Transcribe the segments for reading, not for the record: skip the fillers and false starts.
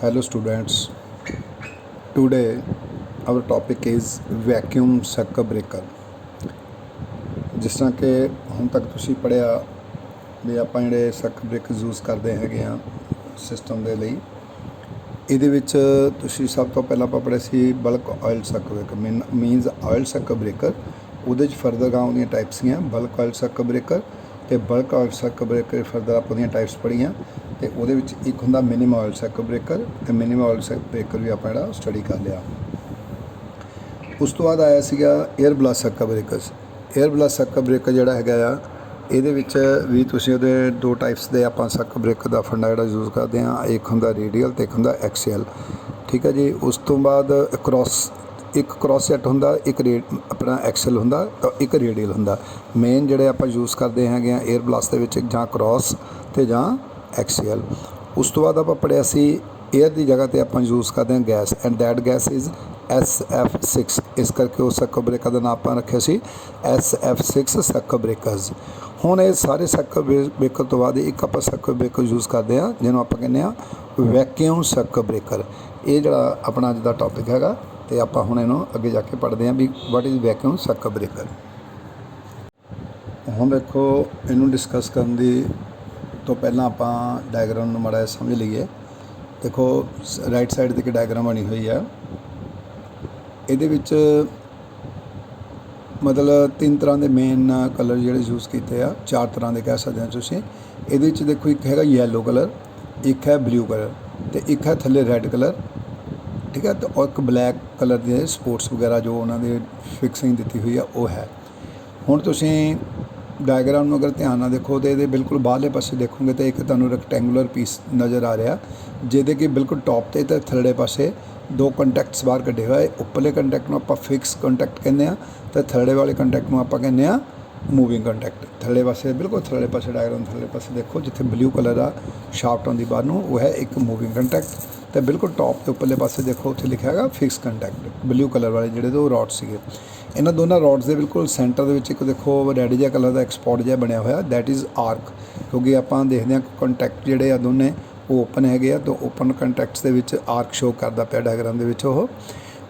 Hello students, today our topic is vacuum circuit breaker। जिस तरह के ਹੁਣ तक ਤੁਸੀਂ ਪੜ੍ਹਿਆ ਵੀ ਆਪਾਂ ਜਿਹੜੇ ਸਰਕਟ ਬ੍ਰੇਕਰ ਯੂਜ਼ ਕਰਦੇ ਹੈਗੇ ਆ ਸਿਸਟਮ ਦੇ ਲਈ, ਇਹਦੇ ਵਿੱਚ ਤੁਸੀਂ ਸਭ ਤੋਂ ਪਹਿਲਾਂ ਆਪਾਂ ਪੜ੍ਹਿਆ ਸੀ ਬਲਕ oil circuit breaker means oil circuit breaker. ਉਹਦੇ 'ਚ ਫਰਦਰ ਗਾਂ ਉਹਦੀਆਂ ਟਾਈਪਸ ਸੀਗੀਆਂ ਬਲਕ ਆਇਲ ਸਰਕਟ ਬ੍ਰੇਕਰ ਅਤੇ ਬਲਕ ਆਇਲ ਸਰਕਟ ਬ੍ਰੇਕਰ ਫਰਦਰ ਆਪਾਂ ਉਹਦੀਆਂ ਟਾਈਪਸ ਪੜ੍ਹੀਆਂ। ਅਤੇ ਉਹਦੇ ਵਿੱਚ ਇੱਕ ਹੁੰਦਾ ਮਿਨੀਮਮ ਆਇਲ ਸਰਕਟ ਬ੍ਰੇਕਰ ਅਤੇ ਮਿਨੀਮਮ ਆਇਲ ਸਰਕਟ ਬ੍ਰੇਕਰ ਵੀ ਆਪਾਂ ਜਿਹੜਾ ਸਟੱਡੀ ਕਰ ਲਿਆ। ਉਸ ਤੋਂ ਬਾਅਦ ਆਇਆ ਸੀਗਾ air blast circuit ਬ੍ਰੇਕਰਸ। Air blast circuit breaker ਜਿਹੜਾ ਹੈਗਾ ਆ, ਇਹਦੇ ਵਿੱਚ ਵੀ ਤੁਸੀਂ ਉਹਦੇ ਦੋ ਟਾਈਪਸ ਦੇ ਆਪਾਂ ਸਰਕਟ ਬ੍ਰੇਕਰ ਦਾ ਫੰਡਾ ਜਿਹੜਾ ਯੂਜ਼ ਕਰਦੇ ਹਾਂ। ਇੱਕ ਹੁੰਦਾ ਰੇਡੀਅਲ ਅਤੇ ਇੱਕ ਹੁੰਦਾ ਐਕਸੀਅਲ, ਠੀਕ ਹੈ ਜੀ। ਉਸ ਤੋਂ ਬਾਅਦ ਇੱਕ ਕ੍ਰੋਸ ਸੈੱਟ ਹੁੰਦਾ, ਇੱਕ ਆਪਣਾ ਐਕਸਲ ਹੁੰਦਾ, ਇੱਕ ਰੇਡੀਅਲ ਹੁੰਦਾ। ਮੇਨ ਜਿਹੜੇ ਆਪਾਂ ਯੂਜ਼ ਕਰਦੇ ਹੈਗੇ ਆ ਏਅਰ ਬਲਾਸਟ ਦੇ ਵਿੱਚ ਜਾਂ ਕ੍ਰੋਸ ਅਤੇ ਜਾਂ ਐਕਸੀਅਲ। ਉਸ ਤੋਂ ਬਾਅਦ ਆਪਾਂ ਪੜ੍ਹਿਆ ਸੀ ਏਅਰ ਦੀ ਜਗ੍ਹਾ 'ਤੇ ਆਪਾਂ ਯੂਜ਼ ਕਰਦੇ ਹਾਂ gas, and that gas is SF6। ਇਸ ਕਰਕੇ ਉਸ ਸਰਕਟ ਬ੍ਰੇਕਰ ਦਾ ਨਾਮ ਆਪਾਂ ਰੱਖਿਆ ਸੀ SF6 ਸਰਕਟ ਬ੍ਰੇਕਰਸ। ਹੁਣ ਇਹ ਸਾਰੇ ਸਰਕਟ ਬ੍ਰੇਕਰ ਤੋਂ ਬਾਅਦ ਇੱਕ ਆਪਾਂ ਸਰਕਟ ਬ੍ਰੇਕਰ ਯੂਜ਼ ਕਰਦੇ ਹਾਂ ਜਿਹਨੂੰ ਆਪਾਂ ਕਹਿੰਦੇ ਹਾਂ ਵੈਕਿਊਮ ਸਰਕਟ ਬ੍ਰੇਕਰ। ਇਹ ਜਿਹੜਾ ਆਪਣਾ ਅੱਜ ਦਾ ਟੌਪਿਕ ਹੈਗਾ ਅਤੇ ਆਪਾਂ ਹੁਣ ਇਹਨੂੰ ਅੱਗੇ ਜਾ ਕੇ ਪੜ੍ਹਦੇ ਹਾਂ ਵੀ what is vacuum circuit breaker. ਹੁਣ ਦੇਖੋ, ਇਹਨੂੰ ਡਿਸਕਸ ਕਰਨ ਦੀ ਤੋਂ ਪਹਿਲਾਂ ਆਪਾਂ ਡਾਇਗਰਾਮ ਨੂੰ ਮਾੜਾ ਜਿਹਾ ਸਮਝ ਲਈਏ। ਦੇਖੋ ਰਾਈਟ ਸਾਈਡ 'ਤੇ ਇੱਕ ਡਾਇਗਰਾਮ ਬਣੀ ਹੋਈ ਆ। ਇਹਦੇ ਵਿੱਚ ਮਤਲਬ ਤਿੰਨ ਤਰ੍ਹਾਂ ਦੇ ਮੇਨ ਕਲਰ ਜਿਹੜੇ ਯੂਜ਼ ਕੀਤੇ ਆ, ਚਾਰ ਤਰ੍ਹਾਂ ਦੇ ਕਹਿ ਸਕਦੇ ਹੋ ਤੁਸੀਂ। ਇਹਦੇ ਵਿੱਚ ਦੇਖੋ ਇੱਕ ਹੈਗਾ ਯੈਲੋ ਕਲਰ, ਇੱਕ ਹੈ ਬਲੂ ਕਲਰ ਅਤੇ ਇੱਕ ਹੈ ਥੱਲੇ ਰੈੱਡ ਕਲਰ, ਠੀਕ ਹੈ। ਅਤੇ ਇੱਕ ਬਲੈਕ ਕਲਰ ਦੇ ਸਪੋਰਟਸ ਵਗੈਰਾ ਜੋ ਉਹਨਾਂ ਦੇ ਫਿਕਸਿੰਗ ਦਿੱਤੀ ਹੋਈ ਆ ਉਹ ਹੈ। ਹੁਣ ਤੁਸੀਂ ਡਾਇਗਰਾਮ ਨੂੰ ਅਗਰ ਧਿਆਨ ਨਾਲ ਦੇਖੋ ਤਾਂ ਇਹਦੇ ਬਿਲਕੁਲ ਬਾਹਰਲੇ ਪਾਸੇ ਦੇਖੋਗੇ ਤਾਂ ਇੱਕ ਤੁਹਾਨੂੰ ਰੈਕਟੈਂਗੂਲਰ ਪੀਸ ਨਜ਼ਰ ਆ ਰਿਹਾ, ਜਿਹਦੇ ਕਿ ਬਿਲਕੁਲ ਟੌਪ 'ਤੇ ਅਤੇ ਥੱਲੇ ਪਾਸੇ ਦੋ ਕੰਟੈਕਟਸ ਬਾਹਰ ਕੱਢੇ ਹੋਏ। ਉੱਪਰਲੇ ਕੰਟੈਕਟ ਨੂੰ ਆਪਾਂ ਫਿਕਸ ਕੰਟੈਕਟ ਕਹਿੰਦੇ ਹਾਂ ਅਤੇ ਥੱਲੇ ਵਾਲੇ ਕੰਟੈਕਟ ਨੂੰ ਆਪਾਂ ਕਹਿੰਦੇ ਹਾਂ ਮੂਵਿੰਗ ਕੰਟੈਕਟ। ਥੱਲੇ ਪਾਸੇ ਬਿਲਕੁਲ ਥੱਲੇ ਪਾਸੇ ਡਾਇਗਰਾਮ ਥੱਲੇ ਪਾਸੇ ਦੇਖੋ ਜਿੱਥੇ ਬਲੂ ਕਲਰ ਆ ਸ਼ਾਫਟ ਆਉਂਦੀ ਬਾਹਰ ਨੂੰ, ਉਹ ਹੈ ਇੱਕ ਮੂਵਿੰਗ ਕੰਟੈਕਟ। ਅਤੇ ਬਿਲਕੁਲ ਟੌਪ 'ਤੇ ਉੱਪਰਲੇ ਪਾਸੇ ਦੇਖੋ ਉੱਥੇ ਲਿਖਿਆ ਹੈਗਾ ਫਿਕਸ ਕੰਟੈਕਟ। ਬਲੂ ਕਲਰ ਵਾਲੇ ਜਿਹੜੇ ਦੋ ਰੋਡ ਸੀਗੇ, ਇਹਨਾਂ ਦੋਨਾਂ ਰੋਡਸ ਦੇ ਬਿਲਕੁਲ ਸੈਂਟਰ ਦੇ ਵਿੱਚ ਇੱਕ ਦੇਖੋ ਰੈੱਡ ਜਿਹਾ ਕਲਰ ਦਾ ਇੱਕ ਸਪੋਟ ਜਿਹਾ ਬਣਿਆ ਹੋਇਆ, ਦੈਟ ਇਜ਼ ਆਰਕ। ਕਿਉਂਕਿ ਆਪਾਂ ਦੇਖਦੇ ਹਾਂ ਕੰਟੈਕਟ ਜਿਹੜੇ ਆ ਦੋਨੇ ਉਹ ਓਪਨ ਹੈਗੇ ਆ, ਤਾਂ ਓਪਨ ਕੰਟੈਕਟਸ ਦੇ ਵਿੱਚ ਆਰਕ ਸ਼ੋ ਕਰਦਾ ਪਿਆ ਡਾਇਗਰਾਮ ਦੇ ਵਿੱਚ ਉਹ।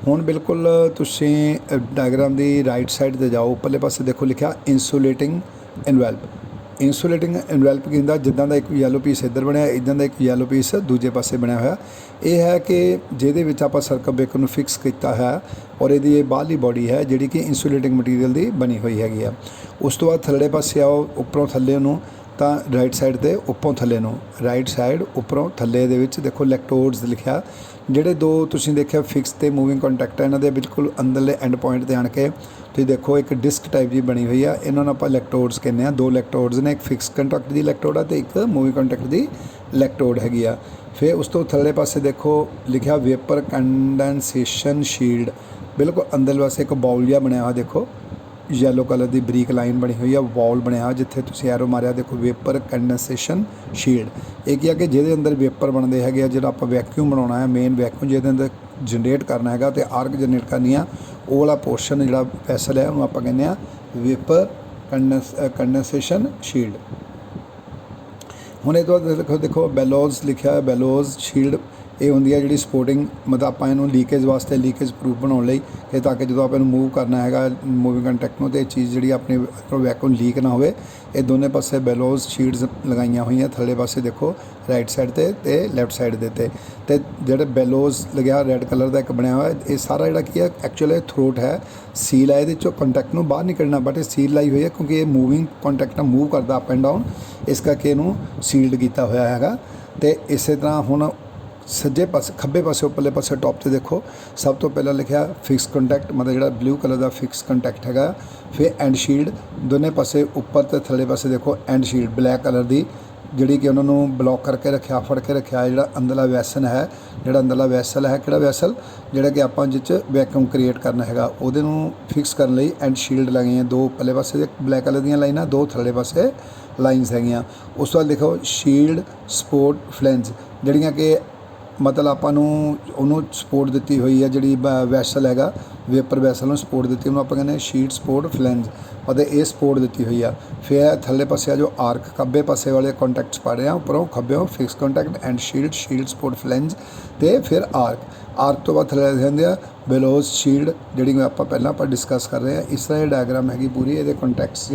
ਹੁਣ ਬਿਲਕੁਲ ਤੁਸੀਂ ਡਾਇਗਰਾਮ ਦੀ ਰਾਈਟ ਸਾਈਡ 'ਤੇ ਜਾਓ, ਉੱਪਰਲੇ ਪਾਸੇ ਦੇਖੋ ਲਿਖਿਆ ਇੰਸੂਲੇਟਿੰਗ ਇਨਵੈਲਪ। ਇੰਸੂਲੇਟਿੰਗ ਇਨਵੈਲਪ ਕੀ ਹੁੰਦਾ, ਜਿੱਦਾਂ ਦਾ ਇੱਕ ਯੈਲੋ ਪੀਸ ਇੱਧਰ ਬਣਿਆ, ਇੱਦਾਂ ਦਾ ਇੱਕ ਯੈਲੋ ਪੀਸ ਦੂਜੇ ਪਾਸੇ ਬਣਿਆ ਹੋਇਆ। ਇਹ ਹੈ ਕਿ ਜਿਹਦੇ ਵਿੱਚ ਆਪਾਂ ਸਰਕਟ ਬ੍ਰੇਕਰ ਨੂੰ ਫਿਕਸ ਕੀਤਾ ਹੈ ਔਰ ਇਹਦੀ ਇਹ ਬਾਹਰਲੀ ਬੋਡੀ ਹੈ ਜਿਹੜੀ ਕਿ ਇੰਸੂਲੇਟਿੰਗ ਮਟੀਰੀਅਲ ਦੀ ਬਣੀ ਹੋਈ ਹੈਗੀ ਆ। ਉਸ ਤੋਂ ਬਾਅਦ ਥੱਲੇ ਪਾਸੇ ਆਓ, ਉੱਪਰੋਂ ਥੱਲੇ ਨੂੰ ਤਾਂ ਰਾਈਟ ਸਾਈਡ 'ਤੇ ਉੱਪਰੋਂ ਥੱਲੇ ਨੂੰ, ਰਾਈਟ ਸਾਈਡ ਉੱਪਰੋਂ ਥੱਲੇ ਦੇ ਵਿੱਚ ਦੇਖੋ ਇਲੈਕਟ੍ਰੋਡਸ ਲਿਖਿਆ। ਜਿਹੜੇ ਦੋ ਤੁਸੀਂ ਦੇਖਿਆ ਫਿਕਸ ਅਤੇ ਮੂਵਿੰਗ ਕੰਟੈਕਟ, ਇਹਨਾਂ ਦੇ ਬਿਲਕੁਲ ਅੰਦਰਲੇ ਐਂਡ ਪੁਆਇੰਟ 'ਤੇ ਆਣ ਕੇ ਤੁਸੀਂ ਦੇਖੋ ਇੱਕ ਡਿਸਕ ਟਾਈਪ ਜੀ ਬਣੀ ਹੋਈ ਆ। ਇਹਨਾਂ ਨੂੰ ਆਪਾਂ ਇਲੈਕਟ੍ਰੋਡਸ ਕਹਿੰਦੇ ਹਾਂ। ਦੋ ਇਲੈਕਟ੍ਰੋਡਸ ਨੇ, ਇੱਕ ਫਿਕਸ ਕੰਟੈਕਟ ਦੀ ਇਲੈਕਟ੍ਰੋਡ ਆ ਅਤੇ ਇੱਕ ਮੂਵਿੰਗ ਕੰਟੈਕਟ ਦੀ ਇਲੈਕਟ੍ਰੋਡ ਹੈਗੀ ਆ। ਫਿਰ ਉਸ ਤੋਂ ਥੱਲੇ ਪਾਸੇ ਦੇਖੋ ਲਿਖਿਆ ਵੇਪਰ ਕੰਡੈਂਸੇਸ਼ਨ ਸ਼ੀਲਡ। ਬਿਲਕੁਲ ਅੰਦਰਲੇ ਪਾਸੇ ਇੱਕ ਬਾਊਲ ਜਿਹਾ ਬਣਿਆ ਹੋਇਆ, ਦੇਖੋ ਯੈਲੋ ਕਲਰ ਦੀ ਬਰੀਕ ਲਾਈਨ ਬਣੀ ਹੋਈ ਆ, ਬਾਲ ਬਣਿਆ ਹੋਇਆ ਜਿੱਥੇ ਤੁਸੀਂ ਐਰੋ ਮਾਰਿਆ ਦੇਖੋ ਵੇਪਰ ਕੰਡੈਂਸੇਸ਼ਨ ਸ਼ੀਲਡ। ਇਹ ਕੀ ਆ ਕਿ ਜਿਹਦੇ ਅੰਦਰ ਵੇਪਰ ਬਣਦੇ ਹੈਗੇ ਆ, ਜਿਹੜਾ ਆਪਾਂ ਵੈਕਿਊਮ ਬਣਾਉਣਾ ਹੈ, ਮੇਨ ਵੈਕਿਊਮ ਜਿਹਦੇ ਅੰਦਰ ਜਨਰੇਟ ਕਰਨਾ ਹੈਗਾ ਅਤੇ ਆਰਕ ਜਨਰੇਟ ਕਰਨੀ ਆ, ਉਹ ਵਾਲਾ ਪੋਰਸ਼ਨ ਜਿਹੜਾ ਵੈਸਲ ਹੈ ਉਹਨੂੰ ਆਪਾਂ ਕਹਿੰਦੇ ਹਾਂ ਵੇਪਰ ਕੰਡੈਂਸੇਸ਼ਨ ਸ਼ੀਲਡ। ਹੁਣ ਇਹ ਤੋਂ ਬਾਅਦ ਦੇਖੋ ਬੈਲੋਜ਼ ਲਿਖਿਆ ਹੈ, ਬੈਲੋਜ਼ ਸ਼ੀਲਡ। ਇਹ ਹੁੰਦੀ ਹੈ ਜਿਹੜੀ ਸਪੋਰਟਿੰਗ, ਮਤਲਬ ਆਪਾਂ ਇਹਨੂੰ ਲੀਕੇਜ ਵਾਸਤੇ ਲੀਕੇਜ ਪ੍ਰੂਫ ਬਣਾਉਣ ਲਈ ਕਿ ਤਾਂ ਕਿ ਜਦੋਂ ਆਪਾਂ ਇਹਨੂੰ ਮੂਵ ਕਰਨਾ ਹੈਗਾ ਮੂਵਿੰਗ ਕੰਟੈਕਟ ਨੂੰ, ਅਤੇ ਇਹ ਚੀਜ਼ ਜਿਹੜੀ ਆਪਣੇ ਵੈਕਿਊਮ ਲੀਕ ਨਾ ਹੋਵੇ। ਇਹ ਦੋਨੇ ਪਾਸੇ ਬੈਲੋਜ਼ ਸ਼ੀਟਸ ਲਗਾਈਆਂ ਹੋਈਆਂ, ਥੱਲੇ ਪਾਸੇ ਦੇਖੋ ਰਾਈਟ ਸਾਈਡ 'ਤੇ ਅਤੇ ਲੈਫਟ ਸਾਈਡ ਦੇ ਉੱਤੇ। ਅਤੇ ਜਿਹੜੇ ਬੈਲੋਜ਼ ਲੱਗਿਆ ਰੈੱਡ ਕਲਰ ਦਾ ਇੱਕ ਬਣਿਆ ਹੋਇਆ, ਇਹ ਸਾਰਾ ਜਿਹੜਾ ਕੀ ਹੈ ਐਕਚੁਅਲ ਇਹ ਥਰੋਟ ਹੈ, ਸੀਲ ਹੈ। ਇਹਦੇ 'ਚੋਂ ਕੰਟੈਕਟ ਨੂੰ ਬਾਹਰ ਨਹੀਂ ਕੱਢਣਾ, ਬਟ ਇਹ ਸੀਲ ਲਾਈ ਹੋਈ ਹੈ ਕਿਉਂਕਿ ਇਹ ਮੂਵਿੰਗ ਕੰਟੈਕਟ ਨਾਲ ਮੂਵ ਕਰਦਾ ਅਪ ਐਂਡ ਡਾਊਨ, ਇਸ ਕਰਕੇ ਇਹਨੂੰ ਸੀਲਡ ਕੀਤਾ ਹੋਇਆ ਹੈਗਾ। ਅਤੇ ਇਸੇ ਤਰ੍ਹਾਂ ਹੁਣ ਸੱਜੇ ਪਾਸੇ ਖੱਬੇ ਪਾਸੇ ਉੱਪਰਲੇ ਪਾਸੇ ਟੌਪ 'ਤੇ ਦੇਖੋ ਸਭ ਤੋਂ ਪਹਿਲਾਂ ਲਿਖਿਆ ਫਿਕਸ ਕੰਟੈਕਟ, ਮਤਲਬ ਜਿਹੜਾ ਬਲੂ ਕਲਰ ਦਾ ਫਿਕਸ ਕੰਟੈਕਟ ਹੈਗਾ। ਫਿਰ ਐਂਡ ਸ਼ੀਲਡ, ਦੋਨੇ ਪਾਸੇ ਉੱਪਰ ਅਤੇ ਥੱਲੇ ਪਾਸੇ ਦੇਖੋ ਐਂਡ ਸ਼ੀਲਡ ਬਲੈਕ ਕਲਰ ਦੀ, ਜਿਹੜੀ ਕਿ ਉਹਨਾਂ ਨੂੰ ਬਲੌਕ ਕਰਕੇ ਰੱਖਿਆ, ਫੜ ਕੇ ਰੱਖਿਆ। ਜਿਹੜਾ ਅੰਦਰਲਾ ਵੈਸਨ ਹੈ, ਜਿਹੜਾ ਅੰਦਰਲਾ ਵੈਸਲ ਹੈ, ਕਿਹੜਾ ਵੈਸਲ ਜਿਹੜਾ ਕਿ ਆਪਾਂ ਜਿਹ 'ਚ ਵੈਕਿਊਮ ਕ੍ਰੀਏਟ ਕਰਨਾ ਹੈਗਾ, ਉਹਦੇ ਨੂੰ ਫਿਕਸ ਕਰਨ ਲਈ ਐਂਡ ਸ਼ੀਲਡ ਲਗਾਈਆਂ ਦੋ ਉੱਪਰਲੇ ਪਾਸੇ ਬਲੈਕ ਕਲਰ ਦੀਆਂ ਲਾਈਨਾਂ, ਦੋ ਥੱਲੇ ਪਾਸੇ ਲਾਈਨਸ ਹੈਗੀਆਂ। ਉਸ ਤੋਂ ਬਾਅਦ ਦੇਖੋ ਸ਼ੀਲਡ ਸਪੋਰਟ ਫਲੈਂਜ, ਜਿਹੜੀਆਂ ਕਿ ਮਤਲਬ ਆਪਾਂ ਨੂੰ ਉਹਨੂੰ ਸਪੋਰਟ ਦਿੱਤੀ ਹੋਈ ਹੈ, ਜਿਹੜੀ ਵੈਸਲ ਹੈਗਾ ਵੇਪਰ ਵੈਸਲ ਨੂੰ ਸਪੋਰਟ ਦਿੱਤੀ, ਉਹਨੂੰ ਆਪਾਂ ਕਹਿੰਦੇ ਸ਼ੀਟ ਸਪੋਰਟ ਫਲੈਂਜ, ਅਤੇ ਇਹ ਸਪੋਰਟ ਦਿੱਤੀ ਹੋਈ ਆ। ਫਿਰ ਥੱਲੇ ਪਾਸੇ ਆ ਜੋ ਆਰਕ ਖੱਬੇ ਪਾਸੇ ਵਾਲੇ ਕੰਟੈਕਟਸ ਪੜ੍ਹ ਰਹੇ ਆ, ਉੱਪਰੋਂ ਖੱਬਿਓਂ fix contact and shield support ਫਲੈਂਜ, ਅਤੇ ਫਿਰ ਆਰਕ ਤੋਂ ਬਾਅਦ ਥੱਲੇ ਜਾਂਦੇ ਆ ਬਿਲੋਜ਼ ਸ਼ੀਲਡ, ਜਿਹੜੀ ਆਪਾਂ ਪਹਿਲਾਂ ਡਿਸਕਸ ਕਰ ਰਹੇ ਹਾਂ। ਇਸ ਤਰ੍ਹਾਂ ਇਹ ਡਾਇਗਰਾਮ ਹੈਗੀ ਪੂਰੀ, ਇਹਦੇ ਕੰਟੈਕਟਸ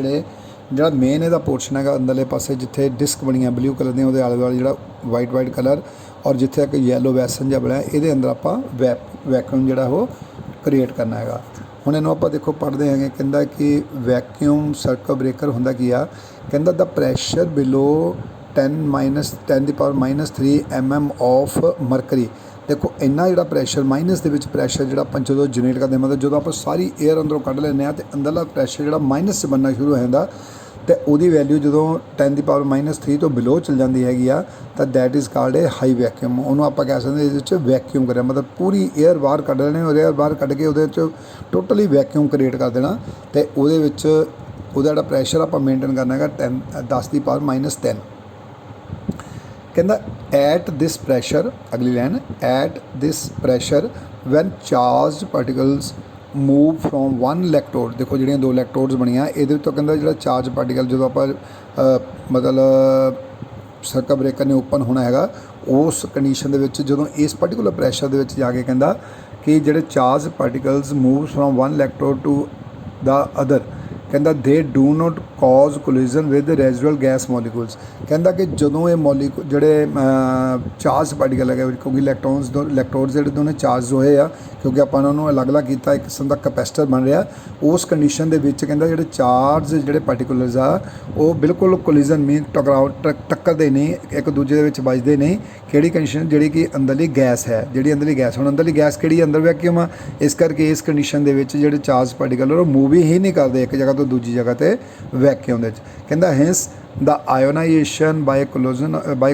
ਜਿਹੜਾ ਮੇਨ ਇਹਦਾ ਪੋਰਸ਼ਨ ਹੈਗਾ ਅੰਦਰਲੇ ਪਾਸੇ ਜਿੱਥੇ ਡਿਸਕ ਬਣੀਆਂ ਬਲੂ ਕਲਰ ਦੀਆਂ, ਉਹਦੇ ਆਲੇ ਦੁਆਲੇ ਜਿਹੜਾ ਵਾਈਟ ਕਲਰ, ਔਰ ਜਿੱਥੇ ਇੱਕ ਯੈਲੋ ਵੈਸਨ ਜਿਹਾ ਬਣਿਆ, ਇਹਦੇ ਅੰਦਰ ਆਪਾਂ ਵੈਕਿਊਮ ਜਿਹੜਾ ਉਹ ਕ੍ਰੀਏਟ ਕਰਨਾ ਹੈਗਾ। ਹੁਣ ਇਹਨੂੰ ਆਪਾਂ ਦੇਖੋ ਪੜ੍ਹਦੇ ਹੈਗੇ, ਕਹਿੰਦਾ ਕਿ ਵੈਕਿਊਮ ਸਰਕਟ ਬ੍ਰੇਕਰ ਹੁੰਦਾ ਕੀ ਆ, ਕਹਿੰਦਾ ਦਾ pressure below 10⁻³ mm of mercury. ਦੇਖੋ ਇੰਨਾ ਜਿਹੜਾ ਪ੍ਰੈਸ਼ਰ ਮਾਈਨਸ ਦੇ ਵਿੱਚ ਪ੍ਰੈਸ਼ਰ ਜਿਹੜਾ ਆਪਾਂ ਜਦੋਂ ਜਨਰੇਟ ਕਰਦੇ, ਮਤਲਬ ਜਦੋਂ ਆਪਾਂ ਸਾਰੀ ਏਅਰ ਅੰਦਰੋਂ ਕੱਢ ਲੈਂਦੇ ਹਾਂ, ਅਤੇ ਅੰਦਰਲਾ ਪ੍ਰੈਸ਼ਰ ਜਿਹੜਾ ਮਾਈਨਸ 'ਚ ਬਣਨਾ ਸ਼ੁਰੂ ਹੋ ਜਾਂਦਾ, ਅਤੇ ਉਹਦੀ ਵੈਲਿਊ ਜਦੋਂ 10⁻³ ਤੋਂ ਬਿਲੋ ਚਲ ਜਾਂਦੀ ਹੈਗੀ ਆ, ਤਾਂ that is called A high vacuum. ਉਹਨੂੰ ਆਪਾਂ ਕਹਿ ਸਕਦੇ ਇਹਦੇ ਵਿੱਚ ਵੈਕਿਊਮ ਕਰਿਆ, ਮਤਲਬ ਪੂਰੀ ਏਅਰ ਬਾਹਰ ਕੱਢ ਲੈਣੀ, ਔਰ ਏਅਰ ਬਾਹਰ ਕੱਢ ਕੇ ਉਹਦੇ ਵਿੱਚ ਟੋਟਲੀ ਵੈਕਿਊਮ ਕ੍ਰੀਏਟ ਕਰ ਦੇਣਾ, ਅਤੇ ਉਹਦੇ ਵਿੱਚ ਉਹਦਾ ਜਿਹੜਾ ਪ੍ਰੈਸ਼ਰ ਆਪਾਂ ਮੇਨਟੇਨ ਕਰਨਾ ਹੈਗਾ 10⁻⁻10। ਕਹਿੰਦਾ ਐਟ ਦਿਸ ਪ੍ਰੈਸ਼ਰ, ਅਗਲੀ line, at this pressure when charged particles move from 1 electrode. ਦੇਖੋ ਜਿਹੜੀਆਂ 2 ਇਲੈਕਟ੍ਰੋਡਸ ਬਣੀਆਂ, ਇਹਦੇ ਵਿੱਚੋਂ ਕਹਿੰਦਾ ਜਿਹੜਾ ਚਾਰਜ ਪਾਰਟੀਕਲ ਜਦੋਂ ਆਪਾਂ ਮਤਲਬ ਸਰਕਟ ਬ੍ਰੇਕਰ ਨੇ ਓਪਨ ਹੋਣਾ ਹੈਗਾ, ਉਸ ਕੰਡੀਸ਼ਨ ਦੇ ਵਿੱਚ ਜਦੋਂ ਇਸ ਪਾਰਟੀਕੂਲਰ ਪ੍ਰੈਸ਼ਰ ਦੇ ਵਿੱਚ ਜਾ ਕੇ ਕਹਿੰਦਾ ਕਿ ਜਿਹੜੇ charge particles move from 1 electrode to the other, ਕਹਿੰਦਾ ਦੇ do not cause ਕੋਲੀਜ਼ਨ with ਰੈਜ਼ੂਅਲ gas ਮੋਲੀਕੂਲਸ। ਕਹਿੰਦਾ ਕਿ ਜਦੋਂ ਇਹ ਜਿਹੜੇ ਚਾਰਜ ਪਾਰਟੀਕਲ ਹੈਗੇ, ਕਿਉਂਕਿ ਇਲੈਕਟ੍ਰੋਡਸ ਜਿਹੜੇ ਦੋਨੇ ਚਾਰਜ ਹੋਏ ਆ, ਕਿਉਂਕਿ ਆਪਾਂ ਉਹਨਾਂ ਨੂੰ ਅਲੱਗ-ਅਲੱਗ ਕੀਤਾ, ਇੱਕ ਕਿਸਮ ਦਾ ਕੈਪੈਸਿਟਰ ਬਣ ਰਿਹਾ, ਉਸ ਕੰਡੀਸ਼ਨ ਦੇ ਵਿੱਚ ਕਹਿੰਦਾ ਜਿਹੜੇ ਚਾਰਜ ਜਿਹੜੇ ਪਾਰਟੀਕੂਲਰਸ ਆ, ਉਹ ਬਿਲਕੁਲ ਕੋਲੀਜ਼ਨ ਮੀਨ ਟੱਕਰਦੇ ਨਹੀਂ, ਇੱਕ ਦੂਜੇ ਦੇ ਵਿੱਚ ਵੱਜਦੇ ਨਹੀਂ। ਕਿਹੜੀ ਕੰਡੀਸ਼ਨ, ਜਿਹੜੀ ਕਿ ਅੰਦਰਲੀ ਗੈਸ ਹੈ, ਜਿਹੜੀ ਅੰਦਰਲੀ ਗੈਸ, ਹੁਣ ਅੰਦਰਲੀ ਗੈਸ ਕਿਹੜੀ, ਅੰਦਰ ਵੈਕਿਊਮ ਆ, ਇਸ ਕਰਕੇ ਇਸ ਕੰਡੀਸ਼ਨ ਦੇ ਵਿੱਚ ਜਿਹੜੇ ਚਾਰਜ ਪਾਰਟੀਕਲ ਉਹ ਮੂਵ ਹੀ ਨਹੀਂ ਕਰਦੇ ਇੱਕ ਜਗ੍ਹਾ ਤੋਂ ਦੂਜੀ ਜਗ੍ਹਾ 'ਤੇ ਵੈਕਿਊਮ ਦੇ ਵਿੱਚ। ਕਹਿੰਦਾ hence the ionisation by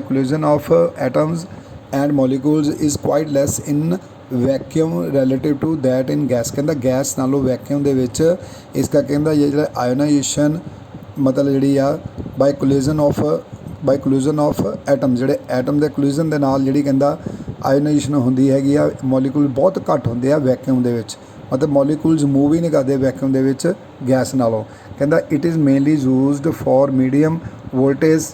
ਕੋਲਿਜ਼ਨ of atoms and ਮੋਲੀਕੂਲਸ is quite lace in vacuum relative to that in gas. ਕਹਿੰਦਾ ਗੈਸ ਨਾਲੋਂ ਵੈਕਿਊਮ ਦੇ ਵਿੱਚ ਇਸ ਦਾ ਕਹਿੰਦਾ ਜਿਹੜਾ ਆਇਓਨਾਈਜੇਸ਼ਨ ਮਤਲਬ ਜਿਹੜੀ ਆ ਬਾਈ ਕੋਲਿਜ਼ਨ ਆਫ ਐਟਮ, ਜਿਹੜੇ ਐਟਮ ਦੇ ਕੋਲਿਜ਼ਨ ਦੇ ਨਾਲ ਜਿਹੜੀ ਕਹਿੰਦਾ ਆਇਓਨਾਈਜੇਸ਼ਨ ਹੁੰਦੀ ਹੈਗੀ ਆ, ਮੋਲੀਕੂਲ ਬਹੁਤ ਘੱਟ ਹੁੰਦੇ ਆ ਵੈਕਿਊਮ ਦੇ ਵਿੱਚ, ਮਤਲਬ ਮੋਲੀਕੂਲਸ ਮੂਵ ਹੀ ਨਹੀਂ ਕਰਦੇ ਵੈਕਿਊਮ ਦੇ ਵਿੱਚ ਗੈਸ ਨਾਲੋਂ। ਕਹਿੰਦਾ it is mainly used for medium voltage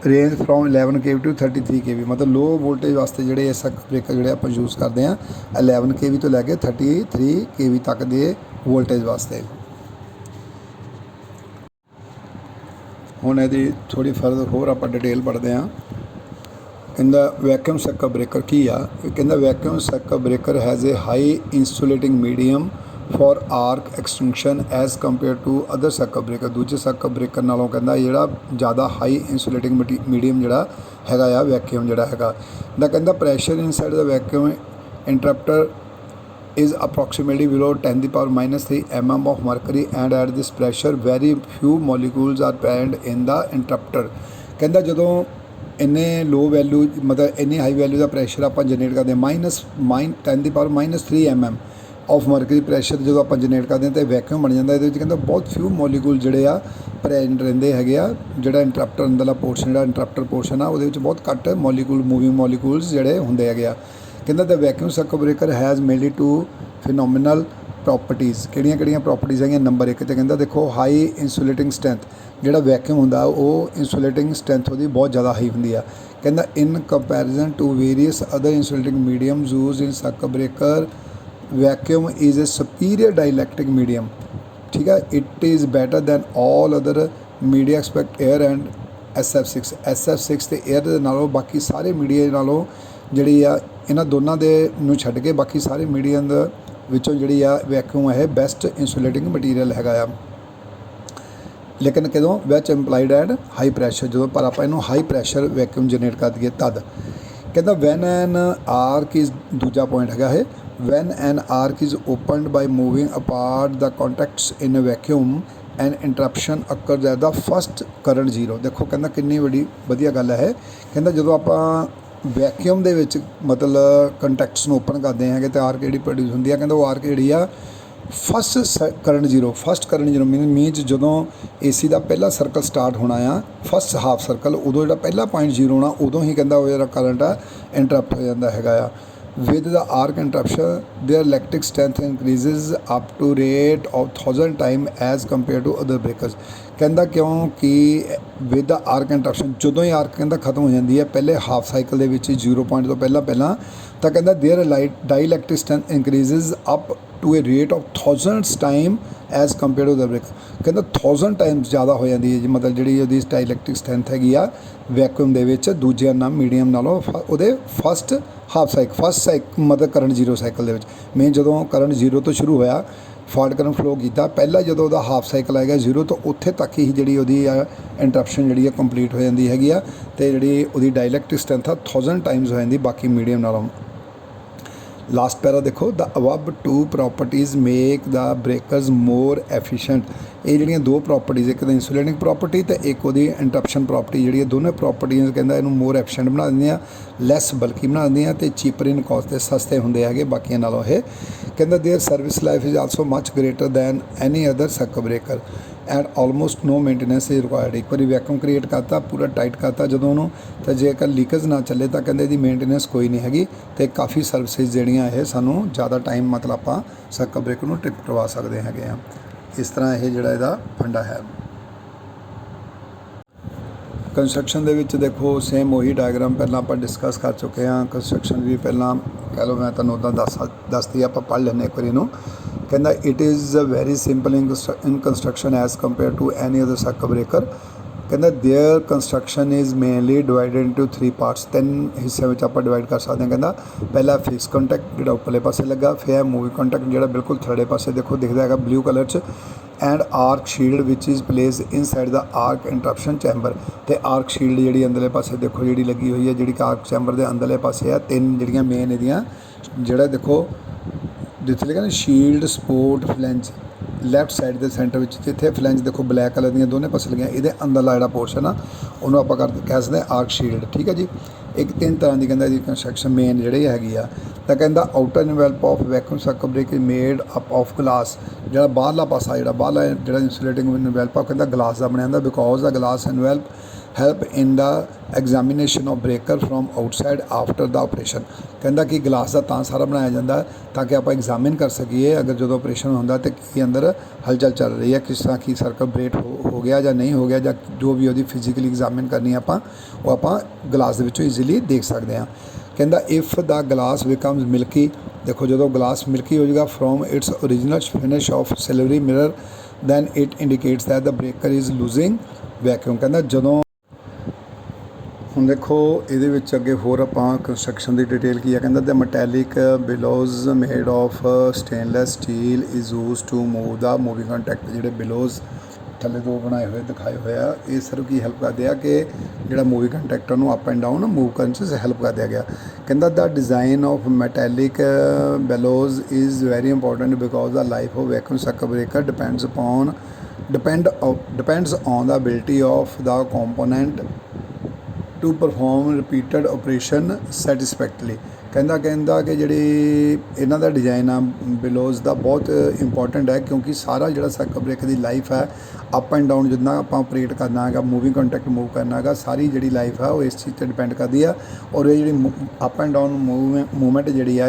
range from 11 kV to 33 kV, ਮਤਲਬ ਲੋ ਵੋਲਟੇਜ ਵਾਸਤੇ ਜਿਹੜੇ ਇਹ ਸਰਕਟ ਬ੍ਰੇਕਰ ਜਿਹੜੇ ਆਪਾਂ ਯੂਜ਼ ਕਰਦੇ ਹਾਂ 11 kV ਤੋਂ ਲੈ ਕੇ 33 kV ਤੱਕ ਦੇ ਵੋਲਟੇਜ ਵਾਸਤੇ। ਹੁਣ ਇਹਦੀ ਥੋੜ੍ਹੀ ਫਰਦਰ ਹੋਰ ਆਪਾਂ ਡਿਟੇਲ ਪੜ੍ਹਦੇ ਹਾਂ। ਕਹਿੰਦਾ ਵੈਕਿਊਮ ਸਰਕਟ ਬ੍ਰੇਕਰ ਕੀ ਆ, ਕਹਿੰਦਾ vacuum circuit breaker has A high ਇੰਸੂਲੇਟਿੰਗ medium for arch extension as compared to other circuit breaker. ਦੂਜੇ ਸਰਕਟ ਬ੍ਰੇਕਰ ਨਾਲੋਂ ਕਹਿੰਦਾ ਜਿਹੜਾ ਜ਼ਿਆਦਾ ਹਾਈ ਇੰਸੂਲੇਟਿੰਗ ਮੀਡੀਅਮ ਜਿਹੜਾ ਹੈਗਾ ਆ ਵੈਕਿਊਮ ਜਿਹੜਾ ਹੈਗਾ ਦਾ। ਕਹਿੰਦਾ pressure inside the vacuum ਇੰਟਰਪਟਰ is approximately below 10⁻³ mm of mercury and at this pressure very few molecules are present in the interrupter। ਕਹਿੰਦਾ ਜਦੋਂ ਇੰਨੇ ਲੋ ਵੈਲਿਊ ਮਤਲਬ ਇੰਨੀ ਹਾਈ ਵੈਲਿਊ ਦਾ ਪ੍ਰੈਸ਼ਰ ਆਪਾਂ ਜਨਰੇਟ ਕਰਦੇ ਹਾਂ 10⁻³ mm ਆਫ ਮਰਕਰੀ ਪ੍ਰੈਸ਼ਰ ਜਦੋਂ ਆਪਾਂ ਜਨਰੇਟ ਕਰਦੇ ਹਾਂ ਤਾਂ ਵੈਕਿਊਮ ਬਣ ਜਾਂਦਾ। ਇਹਦੇ ਵਿੱਚ ਕਹਿੰਦਾ ਬਹੁਤ ਫਿਊ ਮੋਲੀਕੂਲ ਜਿਹੜੇ ਆ ਪ੍ਰੈਜ਼ੈਂਟ ਰਹਿੰਦੇ ਹੈਗੇ ਆ। ਜਿਹੜਾ ਇੰਟਰਪਟਰ ਅੰਦਰਲਾ ਪੋਰਸ਼ਨ ਜਿਹੜਾ ਇੰਟਰਪਟਰ ਪੋਰਸ਼ਨ ਆ ਉਹਦੇ ਵਿੱਚ ਬਹੁਤ ਘੱਟ ਮੋਲੀਕੂਲ ਮੂਵਿੰਗ ਮੋਲੀਕੂਲਸ ਜਿਹੜੇ ਹੁੰਦੇ ਹੈਗੇ ਆ। ਕਹਿੰਦਾ ਦ vacuum circuit breaker has mainly to ਫਿਨੋਮੀਨਲ properties. ਕਿਹੜੀਆਂ ਪ੍ਰੋਪਰਟੀਜ਼ ਹੈਗੀਆਂ? ਨੰਬਰ 1 ਤੇ ਕਹਿੰਦਾ ਦੇਖੋ ਹਾਈ ਇੰਸੂਲੇਟਿੰਗ ਸਟਰੈਂਥ। ਜਿਹੜਾ ਵੈਕਿਊਮ ਹੁੰਦਾ ਉਹ ਇੰਸੂਲੇਟਿੰਗ ਸਟਰੈਂਥ ਉਹਦੀ ਬਹੁਤ ਜ਼ਿਆਦਾ ਹਾਈ ਹੁੰਦੀ ਆ। ਕਹਿੰਦਾ ਇਨ comparison to various other ਇੰਸੂਲੇਟਿੰਗ medium use in circuit breaker vacuum is a superior ਡਾਈਲੈਕਟ੍ਰਿਕ medium. ਠੀਕ ਹੈ, it is better than all other media expect air and SF6 ਤੇ ਏਅਰ ਦੇ ਨਾਲੋਂ ਬਾਕੀ ਸਾਰੇ ਮੀਡੀਆ ਨਾਲੋਂ ਜਿਹੜੀ ਆ ਇਹਨਾਂ ਦੋਨਾਂ ਦੇ ਨੂੰ ਛੱਡ ਕੇ ਬਾਕੀ ਸਾਰੇ ਮੀਡੀਅਮ ਦੇ ਵਿੱਚੋਂ ਜਿਹੜੀ ਆ ਵੈਕਿਊਮ ਇਹ ਬੈਸਟ ਇੰਸੂਲੇਟਿੰਗ ਮਟੀਰੀਅਲ ਹੈਗਾ ਆ। ਲੇਕਿਨ ਕਦੋਂ ਵਿੱਚ ਇੰਪਲਾਈਡ ਐਟ ਹਾਈ ਪ੍ਰੈਸ਼ਰ, ਜਦੋਂ ਪਰ ਆਪਾਂ ਇਹਨੂੰ ਹਾਈ ਪ੍ਰੈਸ਼ਰ ਵੈਕਿਊਮ ਜਨਰੇਟ ਕਰ ਦਈਏ ਤਦ। ਕਹਿੰਦਾ ਵੈਨ ਐਨ ਆਰਕ ਇਜ਼, ਦੂਜਾ ਪੁਆਇੰਟ ਹੈਗਾ ਇਹ, van N arch is opened by moving apart the contacts in a vacuum and interruption ਅਕਰਜ਼ at the first current zero. ਦੇਖੋ ਕਹਿੰਦਾ ਕਿੰਨੀ ਵਧੀਆ ਗੱਲ ਹੈ। ਕਹਿੰਦਾ ਜਦੋਂ ਆਪਾਂ ਵੈਕਿਊਮ ਦੇ ਵਿੱਚ ਮਤਲਬ ਕੰਟੈਕਟਸ ਨੂੰ ਓਪਨ ਕਰਦੇ ਹੈਗੇ ਤਾਂ ਆਰਕ ਜਿਹੜੀ ਪ੍ਰੋਡਿਊਸ ਹੁੰਦੀ ਆ, ਕਹਿੰਦਾ ਉਹ ਆਰਕ ਜਿਹੜੀ ਆ ਫਸਟ ਕਰੰਟ ਜ਼ੀਰੋ ਮੀਨਸ ਜਦੋਂ AC ਦਾ ਪਹਿਲਾ ਸਰਕਲ ਸਟਾਰਟ ਹੋਣਾ ਆ ਫਸਟ ਹਾਫ ਸਰਕਲ, ਉਦੋਂ ਜਿਹੜਾ ਪਹਿਲਾ ਪੁਆਇੰਟ ਜ਼ੀਰੋ ਹੋਣਾ ਉਦੋਂ ਹੀ ਕਹਿੰਦਾ ਉਹ ਜਿਹੜਾ ਕਰੰਟ ਆ ਇੰਟਰਪਟ ਹੋ ਜਾਂਦਾ ਹੈਗਾ ਆ। with the arc interruption their electric strength increases up to rate of 1000 time as compared to other breakers। ਕਹਿੰਦਾ ਕਿਉਂਕਿ with the arc interruption ਜਦੋਂ ਹੀ ਆਰਕ ਕਹਿੰਦਾ ਖਤਮ ਹੋ ਜਾਂਦੀ ਹੈ ਪਹਿਲੇ ਹਾਫ ਸਾਈਕਲ ਦੇ ਵਿੱਚ 0 ਪੁਆਇੰਟ ਤੋਂ ਪਹਿਲਾਂ ਤਾਂ ਕਹਿੰਦਾ their dielectric strength increases up to a rate of 1000 time as compared to the break. ਕਹਿੰਦਾ 1000 ਟਾਈਮਸ ਜ਼ਿਆਦਾ ਹੋ ਜਾਂਦੀ ਹੈ ਜੀ, ਮਤਲਬ ਜਿਹੜੀ ਉਹਦੀ ਡਾਈਲੈਕਟ੍ਰਿਕ ਸਟਰੈਂਥ ਹੈਗੀ ਆ ਵੈਕਿਊਮ ਦੇ ਵਿੱਚ ਦੂਜਿਆਂ ਨਾਲ ਮੀਡੀਅਮ ਨਾਲੋਂ ਉਹਦੇ ਫਸਟ ਮਤਲਬ ਕਰੰਟ ਜ਼ੀਰੋ ਸਾਈਕਲ ਦੇ ਵਿੱਚ ਮੇਨ ਜਦੋਂ ਕਰੰਟ ਜ਼ੀਰੋ ਤੋਂ ਸ਼ੁਰੂ ਹੋਇਆ ਫਾਲਟ ਕਰੰਟ ਫਲੋ ਕੀਤਾ ਪਹਿਲਾਂ ਜਦੋਂ ਉਹਦਾ ਹਾਫ ਸਾਈਕਲ ਆਏਗਾ ਜ਼ੀਰੋ ਤੋਂ ਉੱਥੇ ਤੱਕ ਹੀ ਜਿਹੜੀ ਉਹਦੀ ਇੰਟਰਪਸ਼ਨ ਜਿਹੜੀ ਆ ਕੰਪਲੀਟ ਹੋ ਜਾਂਦੀ ਹੈਗੀ ਆ ਅਤੇ ਜਿਹੜੀ ਉਹਦੀ ਡਾਈਲੈਕਟ੍ਰਿਕ ਸਟਰੈਂਥ ਆ 1000 ਟਾਈਮਸ ਹੋ ਜਾਂਦੀ ਬਾਕੀ ਮੀਡੀਅਮ ਨਾਲੋਂ। ਲਾਸਟ ਪੈਰਾ ਦੇਖੋ ਦ above to properties make the ਬ੍ਰੇਕਰਸ more efficient. ਇਹ ਜਿਹੜੀਆਂ ਦੋ ਪ੍ਰੋਪਰਟੀਜ਼ ਇੱਕ ਤਾਂ ਇੰਸੂਲੇਟਿੰਗ ਪ੍ਰੋਪਰਟੀ ਅਤੇ ਇੱਕ ਉਹਦੀ ਇੰਟਰਪਸ਼ਨ ਪ੍ਰੋਪਰਟੀ ਜਿਹੜੀ ਦੋਨੇ ਪ੍ਰੋਪਰਟੀਜ਼ ਕਹਿੰਦਾ ਇਹਨੂੰ ਮੋਰ ਐਫੀਸ਼ੀਐਂਟ ਬਣਾ ਦਿੰਦੀਆਂ ਲੈਸ ਬਲਕੀ ਬਣਾ ਦਿੰਦੀਆਂ ਅਤੇ ਚੀਪਰ ਇਨ ਕੋਸਟ ਤੇ ਸਸਤੇ ਹੁੰਦੇ ਹੈਗੇ ਬਾਕੀਆਂ ਨਾਲੋਂ। ਇਹ ਕਹਿੰਦਾ their service life is also much greater than any other circuit breaker and almost no maintenance is required. ਇੱਕ ਵਾਰੀ ਵੈਕੂਮ ਕ੍ਰੀਏਟ ਕਰਤਾ ਪੂਰਾ ਟਾਈਟ ਕਰਤਾ ਜਦੋਂ ਉਹਨੂੰ ਤਾਂ ਜੇਕਰ ਲੀਕੇਜ ਨਾ ਚੱਲੇ ਤਾਂ ਕਹਿੰਦੇ ਇਹਦੀ ਮੇਨਟੇਨੈਂਸ ਕੋਈ ਨਹੀਂ ਹੈਗੀ ਅਤੇ ਕਾਫੀ ਸਰਵਿਸਿਜ਼ ਜਿਹੜੀਆਂ ਇਹ ਸਾਨੂੰ ਜ਼ਿਆਦਾ ਟਾਈਮ ਮਤਲਬ ਆਪਾਂ ਸਰਕਟ ਬ੍ਰੇਕਰ ਨੂੰ ਟ੍ਰਿਪ ਕਰਵਾ ਸਕਦੇ ਹੈਗੇ ਆ। ਇਸ ਤਰ੍ਹਾਂ ਇਹ ਜਿਹੜਾ ਇਹਦਾ ਫੰਡਾ ਹੈ। ਕੰਸਟਰਕਸ਼ਨ ਦੇ ਵਿੱਚ ਦੇਖੋ ਸੇਮ ਉਹੀ ਡਾਇਗਰਾਮ ਪਹਿਲਾਂ ਆਪਾਂ ਡਿਸਕਸ ਕਰ ਚੁੱਕੇ ਹਾਂ। ਕੰਸਟਰਕਸ਼ਨ ਵੀ ਪਹਿਲਾਂ ਕਹਿ ਲਓ ਮੈਂ ਤੁਹਾਨੂੰ ਉੱਦਾਂ ਦੱਸਦੀ ਆਪਾਂ ਪੜ੍ਹ ਲੈਂਦੇ ਇੱਕ ਵਾਰੀ ਇਹਨੂੰ। ਕਹਿੰਦਾ it is very simple in construction as compared to any other circuit breaker. ਕਹਿੰਦਾ there construction is mainly divided into 3 parts. 3 ਹਿੱਸਿਆਂ ਵਿੱਚ ਆਪਾਂ ਡਿਵਾਈਡ ਕਰ ਸਕਦੇ ਹਾਂ। ਕਹਿੰਦਾ ਪਹਿਲਾ ਫਿਕਸ ਕੰਟੈਕਟ ਜਿਹੜਾ ਉੱਪਰਲੇ ਪਾਸੇ ਲੱਗਾ, ਫਿਰ ਮੂਵਿੰਗ ਕੰਟੈਕਟ ਜਿਹੜਾ ਬਿਲਕੁਲ ਥਰਡੇ ਪਾਸੇ ਦੇਖੋ ਦਿਖਦਾ ਹੈਗਾ ਬਲੂ ਕਲਰ 'ਚ and arc shield which is place inside the arc interruption chamber. ਅਤੇ ਆਰਕ ਸ਼ੀਲਡ ਜਿਹੜੀ ਅੰਦਰਲੇ ਪਾਸੇ ਦੇਖੋ ਜਿਹੜੀ ਲੱਗੀ ਹੋਈ ਹੈ ਜਿਹੜੀ ਕਿ ਆਰਕ ਚੈਂਬਰ ਦੇ ਅੰਦਰਲੇ ਪਾਸੇ ਆ ਤਿੰਨ ਜਿਹੜੀਆਂ ਮੇਨ ਇਹਦੀਆਂ ਜਿਹੜਾ ਦੇਖੋ ਜਿੱਥੇ ਲਿਖਿਆ ਨਾ ਸ਼ੀਲਡ ਸਪੋਰਟ ਫਲੈਂਜ ਲੈਫਟ ਸਾਈਡ ਦੇ ਸੈਂਟਰ ਵਿੱਚ ਜਿੱਥੇ ਫਲੈਂਜ ਦੇਖੋ ਬਲੈਕ ਕਲਰ ਦੀਆਂ ਦੋਨੇ ਪਾਸੇ ਲੱਗੀਆਂ ਇਹਦੇ ਅੰਦਰਲਾ ਜਿਹੜਾ ਪੋਰਸ਼ਨ ਆ ਉਹਨੂੰ ਆਪਾਂ ਕਹਿ ਸਕਦੇ ਹਾਂ ਆਰਕ ਸ਼ੀਲਡ। ਠੀਕ ਹੈ ਜੀ। ਇੱਕ 3 ਤਰ੍ਹਾਂ ਦੀ ਕਹਿੰਦਾ ਇਹਦੀ ਕੰਸਟਰਕਸ਼ਨ ਮੇਨ ਜਿਹੜੀ ਹੈਗੀ ਆ ਤਾਂ ਕਹਿੰਦਾ outer envelope of vacuum circuit breaker made up of glass. ਜਿਹੜਾ ਬਾਹਰਲਾ ਪਾਸਾ ਬਾਹਰਲਾ ਜਿਹੜਾ ਇੰਸੂਲੇਟਿੰਗ ਇਨਵੈਲਪ ਆ ਕਹਿੰਦਾ ਗਲਾਸ ਦਾ ਬਣਿਆ ਹੁੰਦਾ because the glass envelope help in the examination of breaker from outside after the operation. ਕਹਿੰਦਾ ਕਿ ਗਲਾਸ ਦਾ ਤਾਂ ਸਾਰਾ ਬਣਾਇਆ ਜਾਂਦਾ ਤਾਂ ਕਿ ਆਪਾਂ ਐਗਜ਼ਾਮਿਨ ਕਰ ਸਕੀਏ ਅਗਰ ਜਦੋਂ ਆਪਰੇਸ਼ਨ ਹੁੰਦਾ ਤਾਂ ਕੀ ਅੰਦਰ ਹਲਚਲ ਚੱਲ ਰਹੀ ਹੈ ਕਿਸ ਤਰ੍ਹਾਂ ਕੀ ਸਰਕਟ ਬ੍ਰੇਕ ਹੋ ਗਿਆ ਜਾਂ ਨਹੀਂ ਹੋ ਗਿਆ ਜਾਂ ਜੋ ਵੀ ਉਹਦੀ ਫਿਜ਼ੀਕਲੀ ਐਗਜ਼ਾਮਿਨ ਕਰਨੀ ਆਪਾਂ ਉਹ ਆਪਾਂ ਗਲਾਸ ਦੇ ਵਿੱਚੋਂ ਈਜ਼ੀਲੀ ਦੇਖ ਸਕਦੇ ਹਾਂ। ਕਹਿੰਦਾ if the glass becomes Milky ਦੇਖੋ ਜਦੋਂ ਗਲਾਸ ਮਿਲਕੀ ਹੋ ਜਾਏਗਾ from it's original finish of ਸਿਲਵਰੀ mirror then it ਇੰਡੀਕੇਟਸ that the breaker is losing vacuum. ਕਹਿੰਦਾ ਜਦੋਂ ਹੁਣ ਦੇਖੋ ਇਹਦੇ ਵਿੱਚ ਅੱਗੇ ਹੋਰ ਆਪਾਂ ਕੰਸਟਰਕਸ਼ਨ ਦੀ ਡਿਟੇਲ ਕੀ ਆ ਕਹਿੰਦਾ ਦ metallic ਬਿਲੋਜ਼ made of stainless steel is use to move the moving contact. ਜਿਹੜੇ ਬਿਲੋਜ਼ ਥੱਲੇ ਦੋ ਬਣਾਏ ਹੋਏ ਦਿਖਾਏ ਹੋਏ ਆ ਇਹ ਸਿਰਫ ਕੀ ਹੈਲਪ ਕਰਦੇ ਆ ਕਿ ਜਿਹੜਾ ਮੂਵਿੰਗ ਕੰਟੈਕਟਰ ਨੂੰ ਅਪ ਐਂਡ ਡਾਊਨ ਮੂਵ ਕਰਨ 'ਚ ਹੈਲਪ ਕਰਦਿਆ ਗਿਆ। ਕਹਿੰਦਾ ਦਾ design of metallic ਬਿਲੋਜ਼ is very important because the life of vacuum circuit breaker depends on the ability of the component to perform repeated operation satisfactorily। ਕਹਿੰਦਾ ਕਿ ਜਿਹੜੀ ਇਹਨਾਂ ਦਾ ਡਿਜ਼ਾਈਨ ਆ ਬਿਲੋਜ਼ ਦਾ ਬਹੁਤ ਇੰਪੋਰਟੈਂਟ ਹੈ ਕਿਉਂਕਿ ਸਾਰਾ ਜਿਹੜਾ ਸਰਕਟ ਬ੍ਰੇਕਰ ਦੀ ਲਾਈਫ ਹੈ ਅਪ ਐਂਡ ਡਾਊਨ ਜਿੱਦਾਂ ਆਪਾਂ ਆਪਰੇਟ ਕਰਨਾ ਹੈਗਾ ਮੂਵਿੰਗ ਕੰਟੈਕਟ ਮੂਵ ਕਰਨਾ ਹੈਗਾ ਸਾਰੀ ਜਿਹੜੀ ਲਾਈਫ ਹੈ ਉਹ ਇਸ ਚੀਜ਼ 'ਤੇ ਡਿਪੈਂਡ ਕਰਦੀ ਆ ਔਰ ਇਹ ਜਿਹੜੀ ਅਪ ਐਂਡ ਡਾਊਨ ਮੂਵਮੈਂਟ ਜਿਹੜੀ ਆ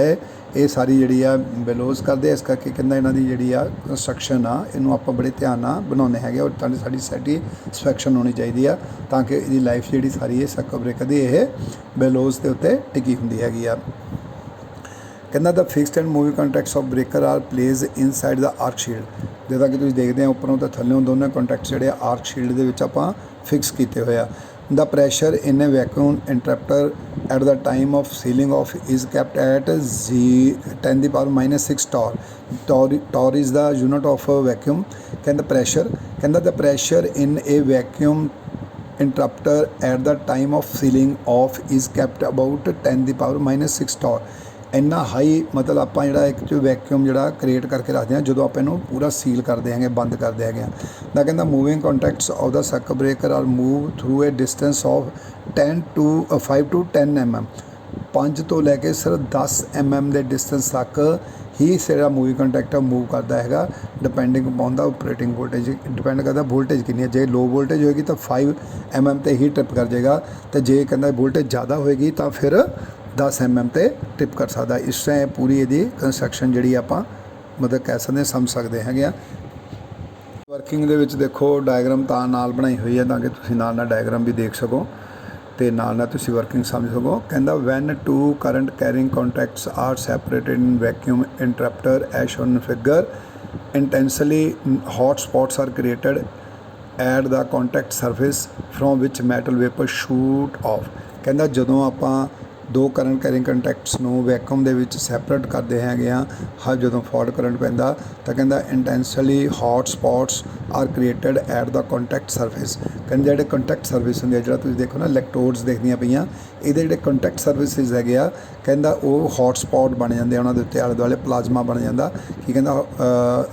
ਇਹ ਸਾਰੀ ਜਿਹੜੀ ਆ ਬਿਲੋਜ਼ ਕਰਦੇ ਆ। ਇਸ ਕਰਕੇ ਕਹਿੰਦਾ ਇਹਨਾਂ ਦੀ ਜਿਹੜੀ ਆ ਕੰਸਟਰਕਸ਼ਨ ਆ ਇਹਨੂੰ ਆਪਾਂ ਬੜੇ ਧਿਆਨ ਨਾਲ ਬਣਾਉਂਦੇ ਹੈਗੇ ਔਰ ਤਾਂ ਸਾਡੀ ਸੈਟੀਸਫੈਕਸ਼ਨ ਹੋਣੀ ਚਾਹੀਦੀ ਆ ਤਾਂ ਕਿ ਇਹਦੀ ਲਾਈਫ ਜਿਹੜੀ ਸਾਰੀ ਇਹ ਸਰਕਟ ਬ੍ਰੇਕਰ ਦੀ ਇਹ ਬਿਲੋਜ਼ ਦੇ ਉੱਤੇ ਟਿਕੀ ਹੁੰਦੀ ਹੈਗੀ ਆ। ਕਹਿੰਦਾ ਦਾ fixed and moving contacts of breaker R place inside the arch shield. ਜਿੱਦਾਂ ਕਿ ਤੁਸੀਂ ਦੇਖਦੇ ਆ ਉੱਪਰੋਂ ਤਾਂ ਥੱਲੇੋਂ ਦੋਨੇ ਕੰਟੈਕਟਸ ਜਿਹੜੇ ਆਰਕ ਸ਼ੀਲਡ ਦੇ ਵਿੱਚ ਆਪਾਂ ਫਿਕਸ ਕੀਤੇ ਹੋਏ ਆ। The pressure in a vacuum interrupter at the time of sealing off is kept at 10⁻⁻6 torr. Torr is the unit of vacuum. ਕਹਿੰਦਾ the pressure in a vacuum interrupter at the time of sealing off is kept about 10⁻⁻6 torr. ਇੰਨਾ high ਮਤਲਬ ਆਪਾਂ ਜਿਹੜਾ ਇੱਕ ਚ vacuum ਜਿਹੜਾ create ਕਰਕੇ ਰੱਖਦੇ ਹਾਂ ਜਦੋਂ ਆਪਾਂ ਇਹਨੂੰ ਪੂਰਾ ਸੀਲ ਕਰਦੇ ਹੈਗੇ ਬੰਦ ਕਰਦੇ ਹੈਗੇ ਤਾਂ ਕਹਿੰਦਾ moving contacts of the circuit breaker are move through a distance of 5 to 10 mm। 5 ਤੋਂ ਲੈ ਕੇ ਸਿਰਫ 10 mm ਦੇ ਡਿਸਟੈਂਸ ਤੱਕ ਹੀ ਜਿਹੜਾ ਮੂਵਿੰਗ ਕੰਟੈਕਟਰ ਮੂਵ ਕਰਦਾ ਹੈਗਾ ਡਿਪੈਂਡਿੰਗ ਅਪੋਨ ਦਾ ਆਪਰੇਟਿੰਗ ਵੋਲਟੇਜ ਡਿਪੈਂਡ ਕਰਦਾ ਵੋਲਟੇਜ ਕਿੰਨੀ ਹੈ। ਜੇ ਲੋ ਵੋਲਟੇਜ ਹੋਏਗੀ ਤਾਂ 5 mm 'ਤੇ ਹੀ ਟ੍ਰਿਪ ਕਰ ਜਾਏਗਾ ਅਤੇ ਜੇ ਕਹਿੰਦਾ ਵੋਲਟੇਜ ਜ਼ਿਆਦਾ ਹੋਏਗੀ ਤਾਂ ਫਿਰ 10 mm ਤੇ ਟਿਪ ਕਰ ਸਕਦਾ। ਇਸ ਤਰ੍ਹਾਂ ਪੂਰੀ ਇਹਦੀ ਕੰਸਟਰਕਸ਼ਨ ਜਿਹੜੀ ਆਪਾਂ ਮਤਲਬ ਕਹਿ ਸਕਦੇ ਸਮਝ ਸਕਦੇ ਹੈਗੇ ਆ। ਵਰਕਿੰਗ ਦੇ ਵਿੱਚ ਦੇਖੋ ਡਾਇਗਰਾਮ ਤਾਂ ਨਾਲ ਬਣਾਈ ਹੋਈ ਹੈ ਤਾਂ ਕਿ ਤੁਸੀਂ ਨਾਲ ਨਾਲ ਡਾਇਗਰਾਮ ਵੀ ਦੇਖ ਸਕੋ ਤੇ ਨਾਲ ਨਾਲ ਤੁਸੀਂ ਵਰਕਿੰਗ ਸਮਝ ਸਕੋ। ਕਹਿੰਦਾ van to current carrying contacts R separated in vacuum ਇੰਟਰਪਟਰ as shown figure intensely hot spots are created at the contact surface from which metal vapor shoot off। ਕਹਿੰਦਾ ਜਦੋਂ ਆਪਾਂ ਦੋ ਕਰੰਟ ਕੈਰਿੰਗ ਕੰਟੈਕਟਸ ਨੂੰ vacuum ਦੇ ਵਿੱਚ separate ਕਰਦੇ ਹੈਗੇ ਆ ਹਰ ਜਦੋਂ ਫਾਰਵਰਡ ਕਰੰਟ ਪੈਂਦਾ ਤਾਂ ਕਹਿੰਦਾ ਇੰਟੈਂਸਲੀ hot spots R created at the contact surface. ਕਹਿੰਦੇ ਜਿਹੜੇ ਕੰਟੈਕਟ ਸਰਫੇਸ ਹੁੰਦੇ ਆ ਜਿਹੜਾ ਤੁਸੀਂ ਦੇਖੋ ਨਾ ਇਲੈਕਟ੍ਰੋਡਸ ਦੇਖਦੀਆਂ ਪਈਆਂ ਇਹਦੇ ਜਿਹੜੇ ਕੰਟੈਕਟ ਸਰਫੇਸਿਸ ਹੈਗੇ ਆ ਕਹਿੰਦਾ ਉਹ ਹੌਟ ਸਪੌਟ ਬਣ ਜਾਂਦੇ ਆ ਉਹਨਾਂ ਦੇ ਉੱਤੇ ਆਲੇ ਦੁਆਲੇ ਪਲਾਜ਼ਮਾ ਬਣ ਜਾਂਦਾ। ਕੀ ਕਹਿੰਦਾ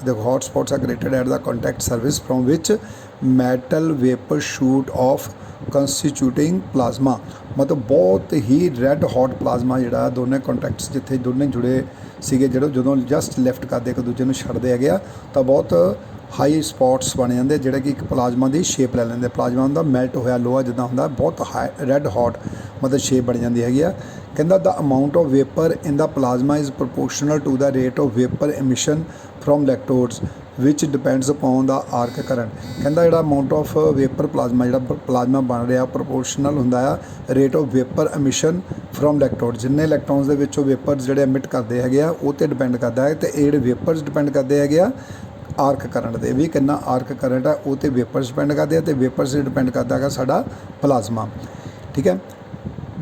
ਦੇਖੋ hot spots R created at the contact surface from which metal vapour shoot of ਕੰਸਟੀਚਿਊਟਿੰਗ plasma. ਮਤਲਬ ਬਹੁਤ ਹੀ ਰੈੱਡ ਹੌਟ ਪਲਾਜ਼ਮਾ ਜਿਹੜਾ ਦੋਨੇ ਕੰਟੈਕਟਸ ਜਿੱਥੇ ਦੋਨੇ ਜੁੜੇ ਸੀਗੇ ਜਦੋਂ ਜਸਟ ਲਿਫਟ ਕਰਦੇ ਇੱਕ ਦੂਜੇ ਨੂੰ ਛੱਡਦੇ ਹੈਗੇ ਆ ਤਾਂ ਬਹੁਤ ਹਾਈ ਸਪੌਟਸ ਬਣ ਜਾਂਦੇ ਜਿਹੜੇ ਕਿ ਇੱਕ ਪਲਾਜ਼ਮਾ ਦੀ ਸ਼ੇਪ ਲੈ ਲੈਂਦੇ। ਪਲਾਜ਼ਮਾ ਹੁੰਦਾ ਮੈਲਟ ਹੋਇਆ ਲੋਹਾ ਜਿੱਦਾਂ ਹੁੰਦਾ ਬਹੁਤ ਰੈੱਡ ਹੌਟ ਮਤਲਬ ਸ਼ੇਪ ਬਣ ਜਾਂਦੀ ਹੈਗੀ ਆ। ਕਹਿੰਦਾ ਦਾ amount of vapour in the plasma is proportional to the rate of vapour emission from electrodes which depends upon the arch current. ਕਹਿੰਦਾ ਜਿਹੜਾ ਅਮਾਊਂਟ ਆਫ ਵੇਪਰ ਪਲਾਜ਼ਮਾ ਜਿਹੜਾ ਪਲਾਜ਼ਮਾ ਬਣ ਰਿਹਾ ਪ੍ਰੋਪੋਰਸ਼ਨਲ ਹੁੰਦਾ ਆ rate of vapour emission from electrode. ਜਿੰਨੇ electrons ਦੇ ਵਿੱਚੋਂ ਵੇਪਰਸ ਜਿਹੜੇ ਐਮਿਟ ਕਰਦੇ ਹੈਗੇ ਆ ਉਹ 'ਤੇ ਡਿਪੈਂਡ ਕਰਦਾ ਹੈ। ਅਤੇ ਇਹ ਜਿਹੜੇ ਵੇਪਰਸ ਡਿਪੈਂਡ ਕਰਦੇ ਹੈਗੇ ਆ ਆਰਕ ਕਰੰਟ ਦੇ ਵੀ ਕਿੰਨਾ ਆਰਕ ਕਰੰਟ ਆ ਉਹ 'ਤੇ ਵੇਪਰਸ ਡਿਪੈਂਡ ਕਰਦੇ ਆ ਅਤੇ ਵੇਪਰਸ 'ਤੇ ਡਿਪੈਂਡ ਕਰਦਾ ਹੈਗਾ ਸਾਡਾ ਪਲਾਜ਼ਮਾ। ਠੀਕ ਹੈ।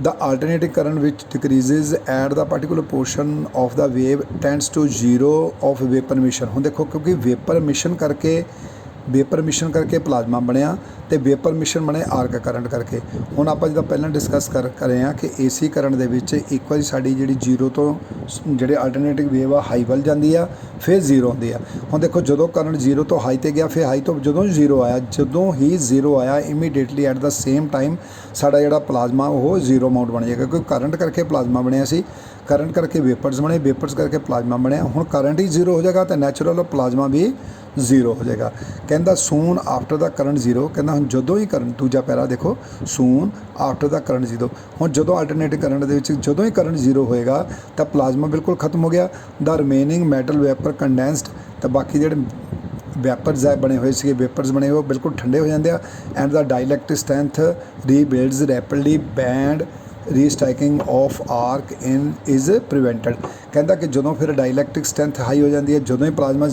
The alternating current which decreases at the particular portion of the wave tends to zero of vapor emission। ਹੁਣ ਦੇਖੋ ਕਿਉਂਕਿ ਵੇਪਰ ਮਿਸ਼ਨ ਕਰਕੇ ਪਲਾਜ਼ਮਾ ਬਣਿਆ ਅਤੇ ਵੇਪਰ ਮਿਸ਼ਨ ਬਣੇ ਆਰਕ ਕਰੰਟ ਕਰਕੇ। ਹੁਣ ਆਪਾਂ ਜਿੱਦਾਂ ਪਹਿਲਾਂ ਡਿਸਕਸ ਕਰ ਰਹੇ ਹਾਂ ਕਿ ਏਸੀ ਕਰੰਟ ਦੇ ਵਿੱਚ ਇੱਕ ਵਾਰੀ ਸਾਡੀ ਜਿਹੜੀ ਜ਼ੀਰੋ ਤੋਂ ਜਿਹੜੇ ਆਲਟਰਨੇਟਿਵ ਵੇਵ ਆ ਹਾਈ ਵੱਲ ਜਾਂਦੀ ਆ ਫਿਰ ਜ਼ੀਰੋ ਹੁੰਦੀ ਆ। ਹੁਣ ਦੇਖੋ ਜਦੋਂ ਕਰੰਟ ਜ਼ੀਰੋ ਤੋਂ ਹਾਈ 'ਤੇ ਗਿਆ ਫਿਰ ਹਾਈ ਤੋਂ ਜਦੋਂ ਹੀ ਜ਼ੀਰੋ ਆਇਆ immediately at the same time ਸਾਡਾ ਜਿਹੜਾ ਪਲਾਜ਼ਮਾ ਉਹ ਜ਼ੀਰੋ ਅਮਾਊਂਟ ਬਣ ਜਾਏਗਾ ਕਿਉਂਕਿ ਕਰੰਟ ਕਰਕੇ ਪਲਾਜ਼ਮਾ ਬਣਿਆ ਸੀ, ਕਰੰਟ ਕਰਕੇ ਵੇਪਰਸ ਬਣੇ, ਵੇਪਰਸ ਕਰਕੇ ਪਲਾਜ਼ਮਾ ਬਣਿਆ। ਹੁਣ ਕਰੰਟ ਹੀ ਜ਼ੀਰੋ ਹੋ ਜਾਏਗਾ ਤਾਂ ਨੈਚੁਰਲ ਪਲਾਜ਼ਮਾ ਵੀ ਜ਼ੀਰੋ ਹੋ ਜਾਏਗਾ। ਕਹਿੰਦਾ ਸੂਨ ਆਫਟਰ ਦਾ ਕਰੰਟ ਜ਼ੀਰੋ। ਕਹਿੰਦਾ ਹੁਣ ਜਦੋਂ ਹੀ ਕਰੰਟ ਦੂਜਾ ਪੈਰਾ ਦੇਖੋ ਸੂਨ ਆਫਟਰ ਦਾ ਕਰੰਟ ਜ਼ੀਰੋ। ਹੁਣ ਜਦੋਂ ਆਲਟਰਨੇਟਿਵ ਕਰੰਟ ਦੇ ਵਿੱਚ ਜਦੋਂ ਹੀ ਕਰੰਟ ਜ਼ੀਰੋ ਹੋਏਗਾ ਤਾਂ ਪਲਾਜ਼ਮਾ ਬਿਲਕੁਲ ਖਤਮ ਹੋ ਗਿਆ। ਦਾ ਰਿਮੇਨਿੰਗ ਮੈਟਲ ਵੈਪਰ ਕੰਡੈਂਸਡ ਤਾਂ ਬਾਕੀ ਜਿਹੜੇ ਵੈਪਰਸ ਬਣੇ ਹੋਏ ਸੀਗੇ ਵੇਪਰਸ ਬਣੇ ਉਹ ਬਿਲਕੁਲ ਠੰਡੇ ਹੋ ਜਾਂਦੇ ਆ। And the ਡਾਇਲੈਕਟਿਕ strength ਰੀਬਿਲਡਸ rapidly band ਰੀਸਟ੍ਰਾਈਕਿੰਗ of arch in is ਪ੍ਰੀਵੈਂਟਡ। ਕਹਿੰਦਾ ਕਿ ਜਦੋਂ ਫਿਰ ਡਾਇਲੈਕਟਿਕ ਸਟਰੈਂਥ ਹਾਈ ਹੋ ਜਾਂਦੀ ਹੈ ਜਦੋਂ ਹੀ ਪਲਾਜ਼ਮਾ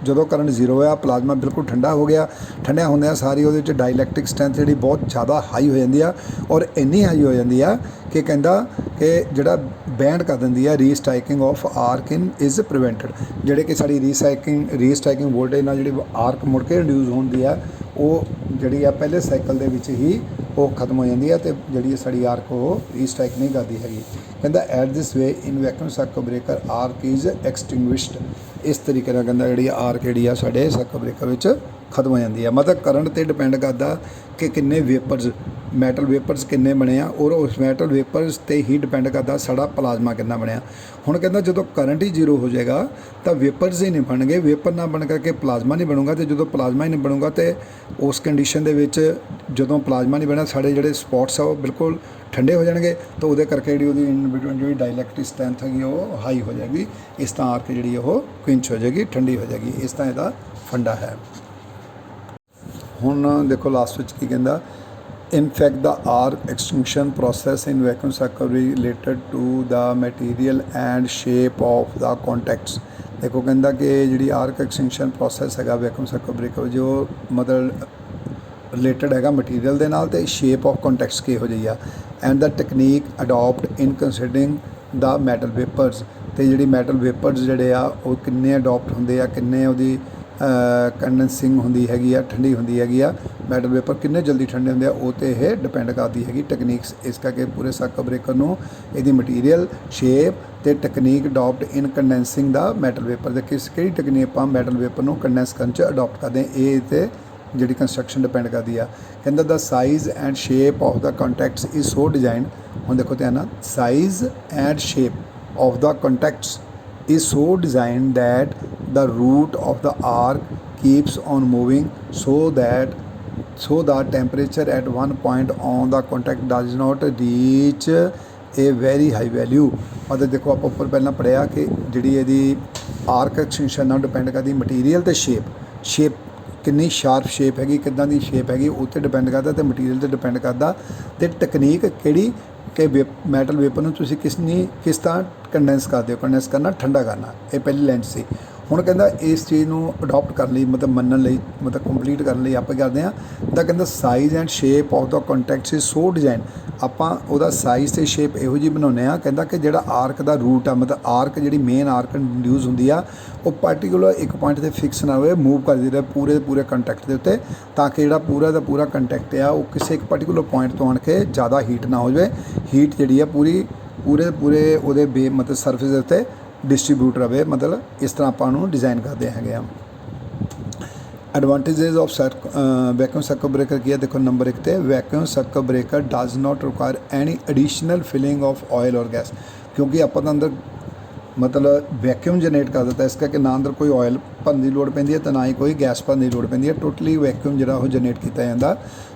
ਜਦੋਂ ਕਰੰਟ ਜ਼ੀਰੋ ਹੋਇਆ ਪਲਾਜ਼ਮਾ ਬਿਲਕੁਲ ਠੰਡਾ ਹੋ ਗਿਆ। ਠੰਡਿਆ ਹੁੰਦਿਆਂ ਸਾਰੀ ਉਹਦੇ ਵਿੱਚ ਡਾਇਲੈਕਟਿਕ ਸਟਰੈਂਥ ਜਿਹੜੀ ਬਹੁਤ ਜ਼ਿਆਦਾ ਹਾਈ ਹੋ ਜਾਂਦੀ ਆ ਔਰ ਇੰਨੀ ਹਾਈ ਹੋ ਜਾਂਦੀ ਆ ਕਿ ਕਹਿੰਦਾ ਕਿ ਜਿਹੜਾ ਬੈਂਡ ਕਰ ਦਿੰਦੀ ਆ ਰੀਸਟ੍ਰਾਈਕਿੰਗ ਆਫ ਆਰਕ ਇਨ ਇਜ਼ ਪ੍ਰੀਵੈਂਟਡ। ਜਿਹੜੇ ਕਿ ਸਾਡੀ ਰੀਸਟ੍ਰਾਈਕਿੰਗ ਵੋਲਟੇਜ ਨਾਲ ਜਿਹੜੀ ਆਰਕ ਮੁੜ ਕੇ ਇੰਡਿਊਸ ਹੁੰਦੀ ਆ ਉਹ ਜਿਹੜੀ ਆ ਪਹਿਲੇ ਸਾਈਕਲ ਦੇ ਵਿੱਚ ਹੀ ਉਹ ਖਤਮ ਹੋ ਜਾਂਦੀ ਹੈ ਅਤੇ ਜਿਹੜੀ ਸਾਡੀ ਆਰਕ ਉਹ ਰੀਸਟ੍ਰਾਈਕ ਨਹੀਂ ਕਰਦੀ ਹੈਗੀ। ਕਹਿੰਦਾ at this way in vacuum circuit breaker arch is ਐਕਸਟਿੰਗੁਇਸ਼ਡ। ਇਸ ਤਰੀਕੇ ਨਾਲ ਕਹਿੰਦਾ ਜਿਹੜੀ ਆਰਕ ਜਿਹੜੀ ਆ ਸਾਡੇ ਸਰਕਟ ਬ੍ਰੇਕਰ ਵਿੱਚ ਖਤਮ ਹੋ ਜਾਂਦੀ ਹੈ। ਮਤਲਬ ਕਰੰਟ 'ਤੇ ਡਿਪੈਂਡ ਕਰਦਾ ਕਿ ਕਿੰਨੇ ਵੇਪਰਸ ਮੈਟਲ ਵੇਪਰਸ ਕਿੰਨੇ ਬਣੇ ਆ ਔਰ ਉਸ ਮੈਟਲ ਵੇਪਰਸ 'ਤੇ ਹੀ ਡਿਪੈਂਡ ਕਰਦਾ ਸਾਡਾ ਪਲਾਜ਼ਮਾ ਕਿੰਨਾ ਬਣਿਆ। ਹੁਣ ਕਹਿੰਦਾ ਜਦੋਂ ਕਰੰਟ ਹੀ ਜ਼ੀਰੋ ਹੋ ਜਾਏਗਾ ਤਾਂ ਵੇਪਰਸ ਹੀ ਨਹੀਂ ਬਣਨਗੇ, ਵੇਪਰ ਨਾ ਬਣ ਕਰਕੇ ਪਲਾਜ਼ਮਾ ਨਹੀਂ ਬਣੂਗਾ ਅਤੇ ਜਦੋਂ ਪਲਾਜ਼ਮਾ ਹੀ ਨਹੀਂ ਬਣੂਗਾ ਅਤੇ ਉਸ ਕੰਡੀਸ਼ਨ ਦੇ ਵਿੱਚ ਜਦੋਂ ਪਲਾਜ਼ਮਾ ਨਹੀਂ ਬਣਿਆ ਸਾਡੇ ਜਿਹੜੇ ਸਪੌਟਸ ਆ ਉਹ ਬਿਲਕੁਲ ਠੰਡੇ ਹੋ ਜਾਣਗੇ ਤਾਂ ਉਹਦੇ ਕਰਕੇ ਜਿਹੜੀ ਉਹਦੀ ਇਨ ਬਿਟਵੀਨ ਜਿਹੜੀ ਡਾਇਲੈਕਟਿਕ ਸਟਰੈਂਥ ਹੈਗੀ ਉਹ ਹਾਈ ਹੋ ਜਾਏਗੀ। ਇਸ ਤਰ੍ਹਾਂ ਆਰਕ ਜਿਹੜੀ ਉਹ ਕੁਇੰਚ ਹੋ ਜਾਏਗੀ, ਠੰਡੀ ਹੋ ਜਾਏਗੀ। ਇਸ ਤਰ੍ਹਾਂ ਇਹਦਾ ਫੰਡਾ ਹੈ। ਹੁਣ ਦੇਖੋ ਲਾਸਟ ਵਿੱਚ ਕੀ ਕਹਿੰਦਾ in fact the arc extinction process in vacuum cycle related to the material and shape of the contacts। ਦੇਖੋ ਕਹਿੰਦਾ ਕਿ ਜਿਹੜੀ ਆਰਕ ਐਕਸਟਿੰਕਸ਼ਨ ਪ੍ਰੋਸੈਸ ਹੈਗਾ ਵੈਕਿਊਮ ਸਰਕਟ ਬ੍ਰੇਕਰ ਜੋ ਮਤਲਬ ਰਿਲੇਟਡ ਹੈਗਾ ਮਟੀਰੀਅਲ ਦੇ ਨਾਲ ਅਤੇ ਸ਼ੇਪ ਆਫ ਕੰਟੈਕਟਸ ਕਿਹੋ ਜਿਹੀ ਆ and the technique adopt in considering the metal ਵੇਪਰਸ। ਅਤੇ ਜਿਹੜੀ ਮੈਟਲ ਵੇਪਰਸ ਜਿਹੜੇ ਆ ਉਹ ਕਿੰਨੇ ਅਡੋਪਟ ਹੁੰਦੇ ਆ ਕਿੰਨੇ ਉਹਦੀ ਕੰਡੈਂਸਿੰਗ ਹੁੰਦੀ ਹੈਗੀ ਆ ਠੰਡੀ ਹੁੰਦੀ ਹੈਗੀ ਆ ਮੈਟਲ ਵੇਪਰ ਕਿੰਨੇ ਜਲਦੀ ਠੰਡੇ ਹੁੰਦੇ ਆ ਉਹ 'ਤੇ ਇਹ ਡਿਪੈਂਡ ਕਰਦੀ ਹੈਗੀ ਟੈਕਨੀਕਸ। ਇਸ ਕਰਕੇ ਪੂਰੇ ਸਰਕਟ ਬ੍ਰੇਕਰ ਨੂੰ ਇਹਦੀ ਮਟੀਰੀਅਲ ਸ਼ੇਪ ਅਤੇ ਟੈਕਨੀਕ ਅਡੋਪਟ ਇਨ ਕੰਡੈਂਸਿੰਗ ਦਾ ਮੈਟਲ ਵੇਪਰ ਦੇ ਕਿਹੜੀ ਟੈਕਨੀਕ ਆਪਾਂ ਮੈਟਲ ਵੇਪਰ ਨੂੰ ਕੰਡੈਂਸ ਕਰਨ 'ਚ ਅਡੋਪਟ ਕਰਦੇ ਹਾਂ ਇਹ 'ਤੇ ਜਿਹੜੀ ਕੰਸਟਰਕਸ਼ਨ ਡਿਪੈਂਡ ਕਰਦੀ ਆ। ਕਹਿੰਦਾ the size and shape of the contacts is so design. ਹੁਣ ਦੇਖੋ ਧਿਆਨ ਨਾਲ size and shape of the contacts is so designed that the root of the arc keeps on moving so the temperature at one point on the contact does not reach ਇਹ very high value. ਮਤਲਬ ਦੇਖੋ ਆਪਾਂ ਉੱਪਰ ਪਹਿਲਾਂ ਪੜ੍ਹਿਆ ਕਿ ਜਿਹੜੀ ਇਹਦੀ ਆਰਕ ਐਕਸਟੈਂਸ਼ਨ ਨਾਲ ਡਿਪੈਂਡ ਕਰਦੀ ਮਟੀਰੀਅਲ ਤੇ ਸ਼ੇਪ ਕਿੰਨੀ ਸ਼ਾਰਪ ਸ਼ੇਪ ਹੈਗੀ, ਕਿੱਦਾਂ ਦੀ ਸ਼ੇਪ ਹੈਗੀ, ਉਹ 'ਤੇ ਡਿਪੈਂਡ ਕਰਦਾ ਅਤੇ ਮਟੀਰੀਅਲ 'ਤੇ ਡਿਪੈਂਡ ਕਰਦਾ, ਅਤੇ ਟੈਕਨੀਕ ਕਿਹੜੀ ਕਿ ਮੈਟਲ ਵੇਪਰ ਨੂੰ ਤੁਸੀਂ ਕਿਸ ਤਰ੍ਹਾਂ ਕੰਡੈਂਸ ਕਰਦੇ ਹੋ। ਕੰਡੈਂਸ ਕਰਨਾ, ਠੰਡਾ ਕਰਨਾ, ਇਹ ਪਹਿਲੀ ਲਾਈਨ ਸੀ। ਹੁਣ ਕਹਿੰਦਾ ਇਸ ਚੀਜ਼ ਨੂੰ ਅਡੋਪਟ ਕਰਨ ਲਈ, ਮਤਲਬ ਮੰਨਣ ਲਈ, ਮਤਲਬ ਕੰਪਲੀਟ ਕਰਨ ਲਈ ਆਪਾਂ ਕਰਦੇ ਹਾਂ ਤਾਂ ਕਹਿੰਦਾ size and shape of the contact is so design. ਆਪਾਂ ਉਹਦਾ ਸਾਈਜ਼ ਅਤੇ ਸ਼ੇਪ ਇਹੋ ਜਿਹੀ ਬਣਾਉਂਦੇ ਹਾਂ, ਕਹਿੰਦਾ ਕਿ ਜਿਹੜਾ ਆਰਕ ਦਾ ਰੂਟ ਆ, ਮਤਲਬ ਆਰਕ ਜਿਹੜੀ ਮੇਨ ਆਰਕ ਇੰਡਿਊਸ ਹੁੰਦੀ ਆ, ਉਹ ਪਾਰਟੀਕੂਲਰ ਇੱਕ ਪੁਆਇੰਟ 'ਤੇ ਫਿਕਸ ਨਾ ਹੋਵੇ, ਮੂਵ ਕਰਦੀ ਰਹੇ ਪੂਰੇ ਦੇ ਪੂਰੇ ਕੰਟੈਕਟ ਦੇ ਉੱਤੇ, ਤਾਂ ਕਿ ਜਿਹੜਾ ਪੂਰਾ ਦਾ ਪੂਰਾ ਕੰਟੈਕਟ ਆ ਉਹ ਕਿਸੇ ਇੱਕ ਪਾਰਟੀਕੂਲਰ ਪੁਆਇੰਟ ਤੋਂ ਆਣ ਕੇ ਜ਼ਿਆਦਾ ਹੀਟ ਨਾ ਹੋ ਜਾਵੇ। ਹੀਟ ਜਿਹੜੀ ਆ ਪੂਰੇ ਦੇ ਪੂਰੇ ਉਹਦੇ ਮਤਲਬ ਸਰਫੇਸ ਦੇ ਉੱਤੇ ਡਿਸਟਰੀਬਿਊਟ ਰਵੇ। ਮਤਲਬ ਇਸ ਤਰ੍ਹਾਂ ਆਪਾਂ ਨੂੰ ਡਿਜ਼ਾਈਨ ਕਰਦੇ ਹੈਗੇ ਆ। Advantages of vacuum circuit breaker ਕੀ ਹੈ, ਦੇਖੋ ਨੰਬਰ 1 ਤੇ vacuum circuit breaker does not require any additional filling of oil or gas. ਕਿਉਂਕਿ ਆਪਾਂ ਤਾਂ ਅੰਦਰ ਮਤਲਬ ਵੈਕਿਊਮ ਜਨਰੇਟ ਕਰ ਦਿੱਤਾ, ਇਸ ਕਰਕੇ ਨਾ ਅੰਦਰ ਕੋਈ ਆਇਲ ਭਰਨ ਦੀ ਲੋੜ ਪੈਂਦੀ ਹੈ ਅਤੇ ਨਾ ਹੀ ਕੋਈ ਗੈਸ ਭਰਨ ਦੀ ਲੋੜ ਪੈਂਦੀ ਹੈ। ਟੋਟਲੀ ਵੈਕਿਊਮ ਜਿਹੜਾ ਉਹ ਜਨਰੇਟ ਕੀਤਾ ਜਾਂਦਾ।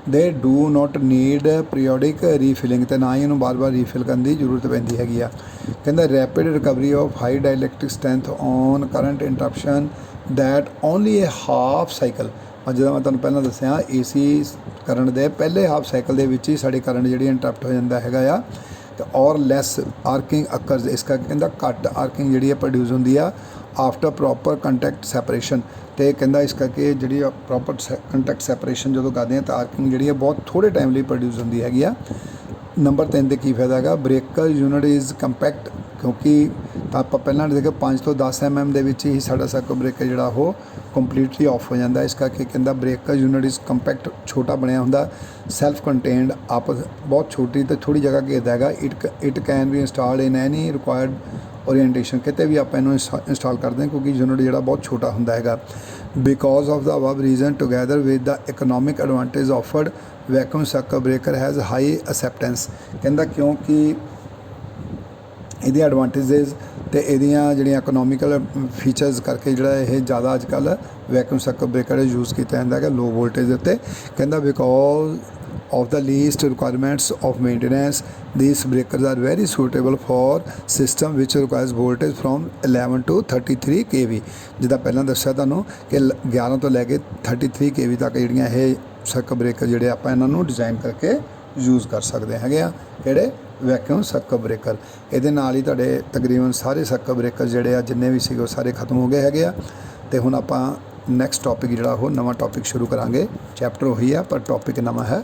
ਦੇ do not need periodic refilling, ਅਤੇ ਨਾ ਹੀ ਇਹਨੂੰ ਬਾਰ-ਬਾਰ ਰੀਫਿਲ ਕਰਨ ਦੀ ਜ਼ਰੂਰਤ ਪੈਂਦੀ ਹੈਗੀ ਆ। ਕਹਿੰਦਾ rapid recovery of high dielectric strength on current interruption that only A half cycle. ਜਿੱਦਾਂ ਮੈਂ ਤੁਹਾਨੂੰ ਪਹਿਲਾਂ ਦੱਸਿਆ, AC ਕਰੰਟ ਦੇ ਪਹਿਲੇ ਹਾਫ ਸਾਈਕਲ ਦੇ ਵਿੱਚ ਹੀ ਸਾਡੇ ਕਰੰਟ ਜਿਹੜੀ ਇੰਟਰਪਟ ਹੋ ਜਾਂਦਾ ਹੈਗਾ ਆ, ਅਤੇ ਔਰ ਲੈਸ ਆਰਕਿੰਗ ਅਕਰਜ਼। ਇਸ ਕਰਕੇ ਕਹਿੰਦਾ ਘੱਟ ਆਰਕਿੰਗ ਜਿਹੜੀ ਹੈ ਪ੍ਰੋਡਿਊਸ ਹੁੰਦੀ ਆ ਆਫਟਰ ਪ੍ਰੋਪਰ ਕੰਟੈਕਟ ਸੈਪਰੇਸ਼ਨ। ਅਤੇ ਕਹਿੰਦਾ ਇਸ ਕਰਕੇ ਜਿਹੜੀ ਪ੍ਰੋਪਰ ਕੰਟੈਕਟ ਸੈਪਰੇਸ਼ਨ ਜਦੋਂ ਕਰਦੇ ਹਾਂ ਤਾਂ ਆਰਕਿੰਗ ਜਿਹੜੀ ਹੈ ਬਹੁਤ ਥੋੜ੍ਹੇ ਟਾਈਮ ਲਈ ਪ੍ਰੋਡਿਊਸ ਹੁੰਦੀ ਹੈਗੀ ਆ। ਨੰਬਰ 3 ਤੇ ਕੀ ਫਾਇਦਾ ਹੈਗਾ, ਬ੍ਰੇਕਰ ਯੂਨਿਟ ਇਜ਼ ਕੰਪੈਕਟ। ਕਿਉਂਕਿ ਤਾਂ ਆਪਾਂ ਪਹਿਲਾਂ ਦੇਖਿਆ 5 ਤੋਂ 10 mm ਦੇ ਵਿੱਚ ਹੀ ਸਾਡਾ ਸਰਕਟ ਬ੍ਰੇਕਰ ਜਿਹੜਾ ਉਹ ਕੰਪਲੀਟਲੀ ਆਫ ਹੋ ਜਾਂਦਾ। ਇਸ ਕਰਕੇ ਕਹਿੰਦਾ ਬ੍ਰੇਕਰ ਯੂਨਿਟ ਇਜ਼ ਕੰਪੈਕਟ, ਛੋਟਾ ਬਣਿਆ ਹੁੰਦਾ, ਸੈਲਫ ਕੰਟੇਨਡ, ਬਹੁਤ ਛੋਟੀ ਅਤੇ ਥੋੜ੍ਹੀ ਜਗ੍ਹਾ ਘੇਰਦਾ ਹੈਗਾ। It can be installed in any required orientation, ਕਿਤੇ ਵੀ ਆਪਾਂ ਇਹਨੂੰ ਇੰਸਟਾਲ ਕਰਦੇ ਹਾਂ ਕਿਉਂਕਿ ਯੂਨਿਟ ਜਿਹੜਾ ਬਹੁਤ ਛੋਟਾ ਹੁੰਦਾ ਹੈਗਾ। Because of the above reason together with the economic advantage offered vacuum circuit breaker has high acceptance. ਕਹਿੰਦਾ ਕਿਉਂਕਿ ਇਹਦੀ ਐਡਵਾਂਟੇਜਿਸ ਅਤੇ ਇਹਦੀਆਂ ਜਿਹੜੀਆਂ ਇਕਨੋਮਿਕਲ ਫੀਚਰਸ ਕਰਕੇ ਜਿਹੜਾ ਇਹ ਜ਼ਿਆਦਾ ਅੱਜ ਕੱਲ੍ਹ ਵੈਕਿਊਮ ਸਰਕਟ ਬ੍ਰੇਕਰ ਯੂਜ਼ ਕੀਤਾ ਜਾਂਦਾ ਹੈਗਾ ਲੋ ਵੋਲਟੇਜ ਦੇ ਉੱਤੇ। ਕਹਿੰਦਾ because of the least requirements of maintenance, these breakers are very suitable for system which requires voltage from 11 to 33 kV। ਜਿੱਦਾਂ ਪਹਿਲਾਂ ਦੱਸਿਆ ਤੁਹਾਨੂੰ ਕਿ 11 ਤੋਂ ਲੈ ਕੇ 33 kV ਤੱਕ ਜਿਹੜੀਆਂ ਇਹ ਸਰਕਟ ਬ੍ਰੇਕਰ ਜਿਹੜੇ ਆਪਾਂ ਇਹਨਾਂ ਨੂੰ ਡਿਜ਼ਾਈਨ ਕਰਕੇ ਯੂਜ਼ ਕਰ ਸਕਦੇ ਹੈਗੇ ਆ। ਕਿਹੜੇ ਵੈਕਿਊਮ ਸਰਕਟ ਬ੍ਰੇਕਰ। ਇਹਦੇ ਨਾਲ ਹੀ ਤੁਹਾਡੇ ਤਕਰੀਬਨ ਸਾਰੇ ਸਰਕਟ ਬ੍ਰੇਕਰ ਜਿਹੜੇ ਆ ਜਿੰਨੇ ਵੀ ਸੀਗੇ ਉਹ ਸਾਰੇ ਖਤਮ ਹੋ ਗਏ ਹੈਗੇ ਆ। ਅਤੇ ਹੁਣ ਆਪਾਂ ਨੈਕਸਟ ਟੋਪਿਕ ਜਿਹੜਾ ਉਹ ਨਵਾਂ ਟੋਪਿਕ ਸ਼ੁਰੂ ਕਰਾਂਗੇ। ਚੈਪਟਰ ਉਹੀ ਆ ਪਰ ਟੋਪਿਕ ਨਵਾਂ ਹੈ।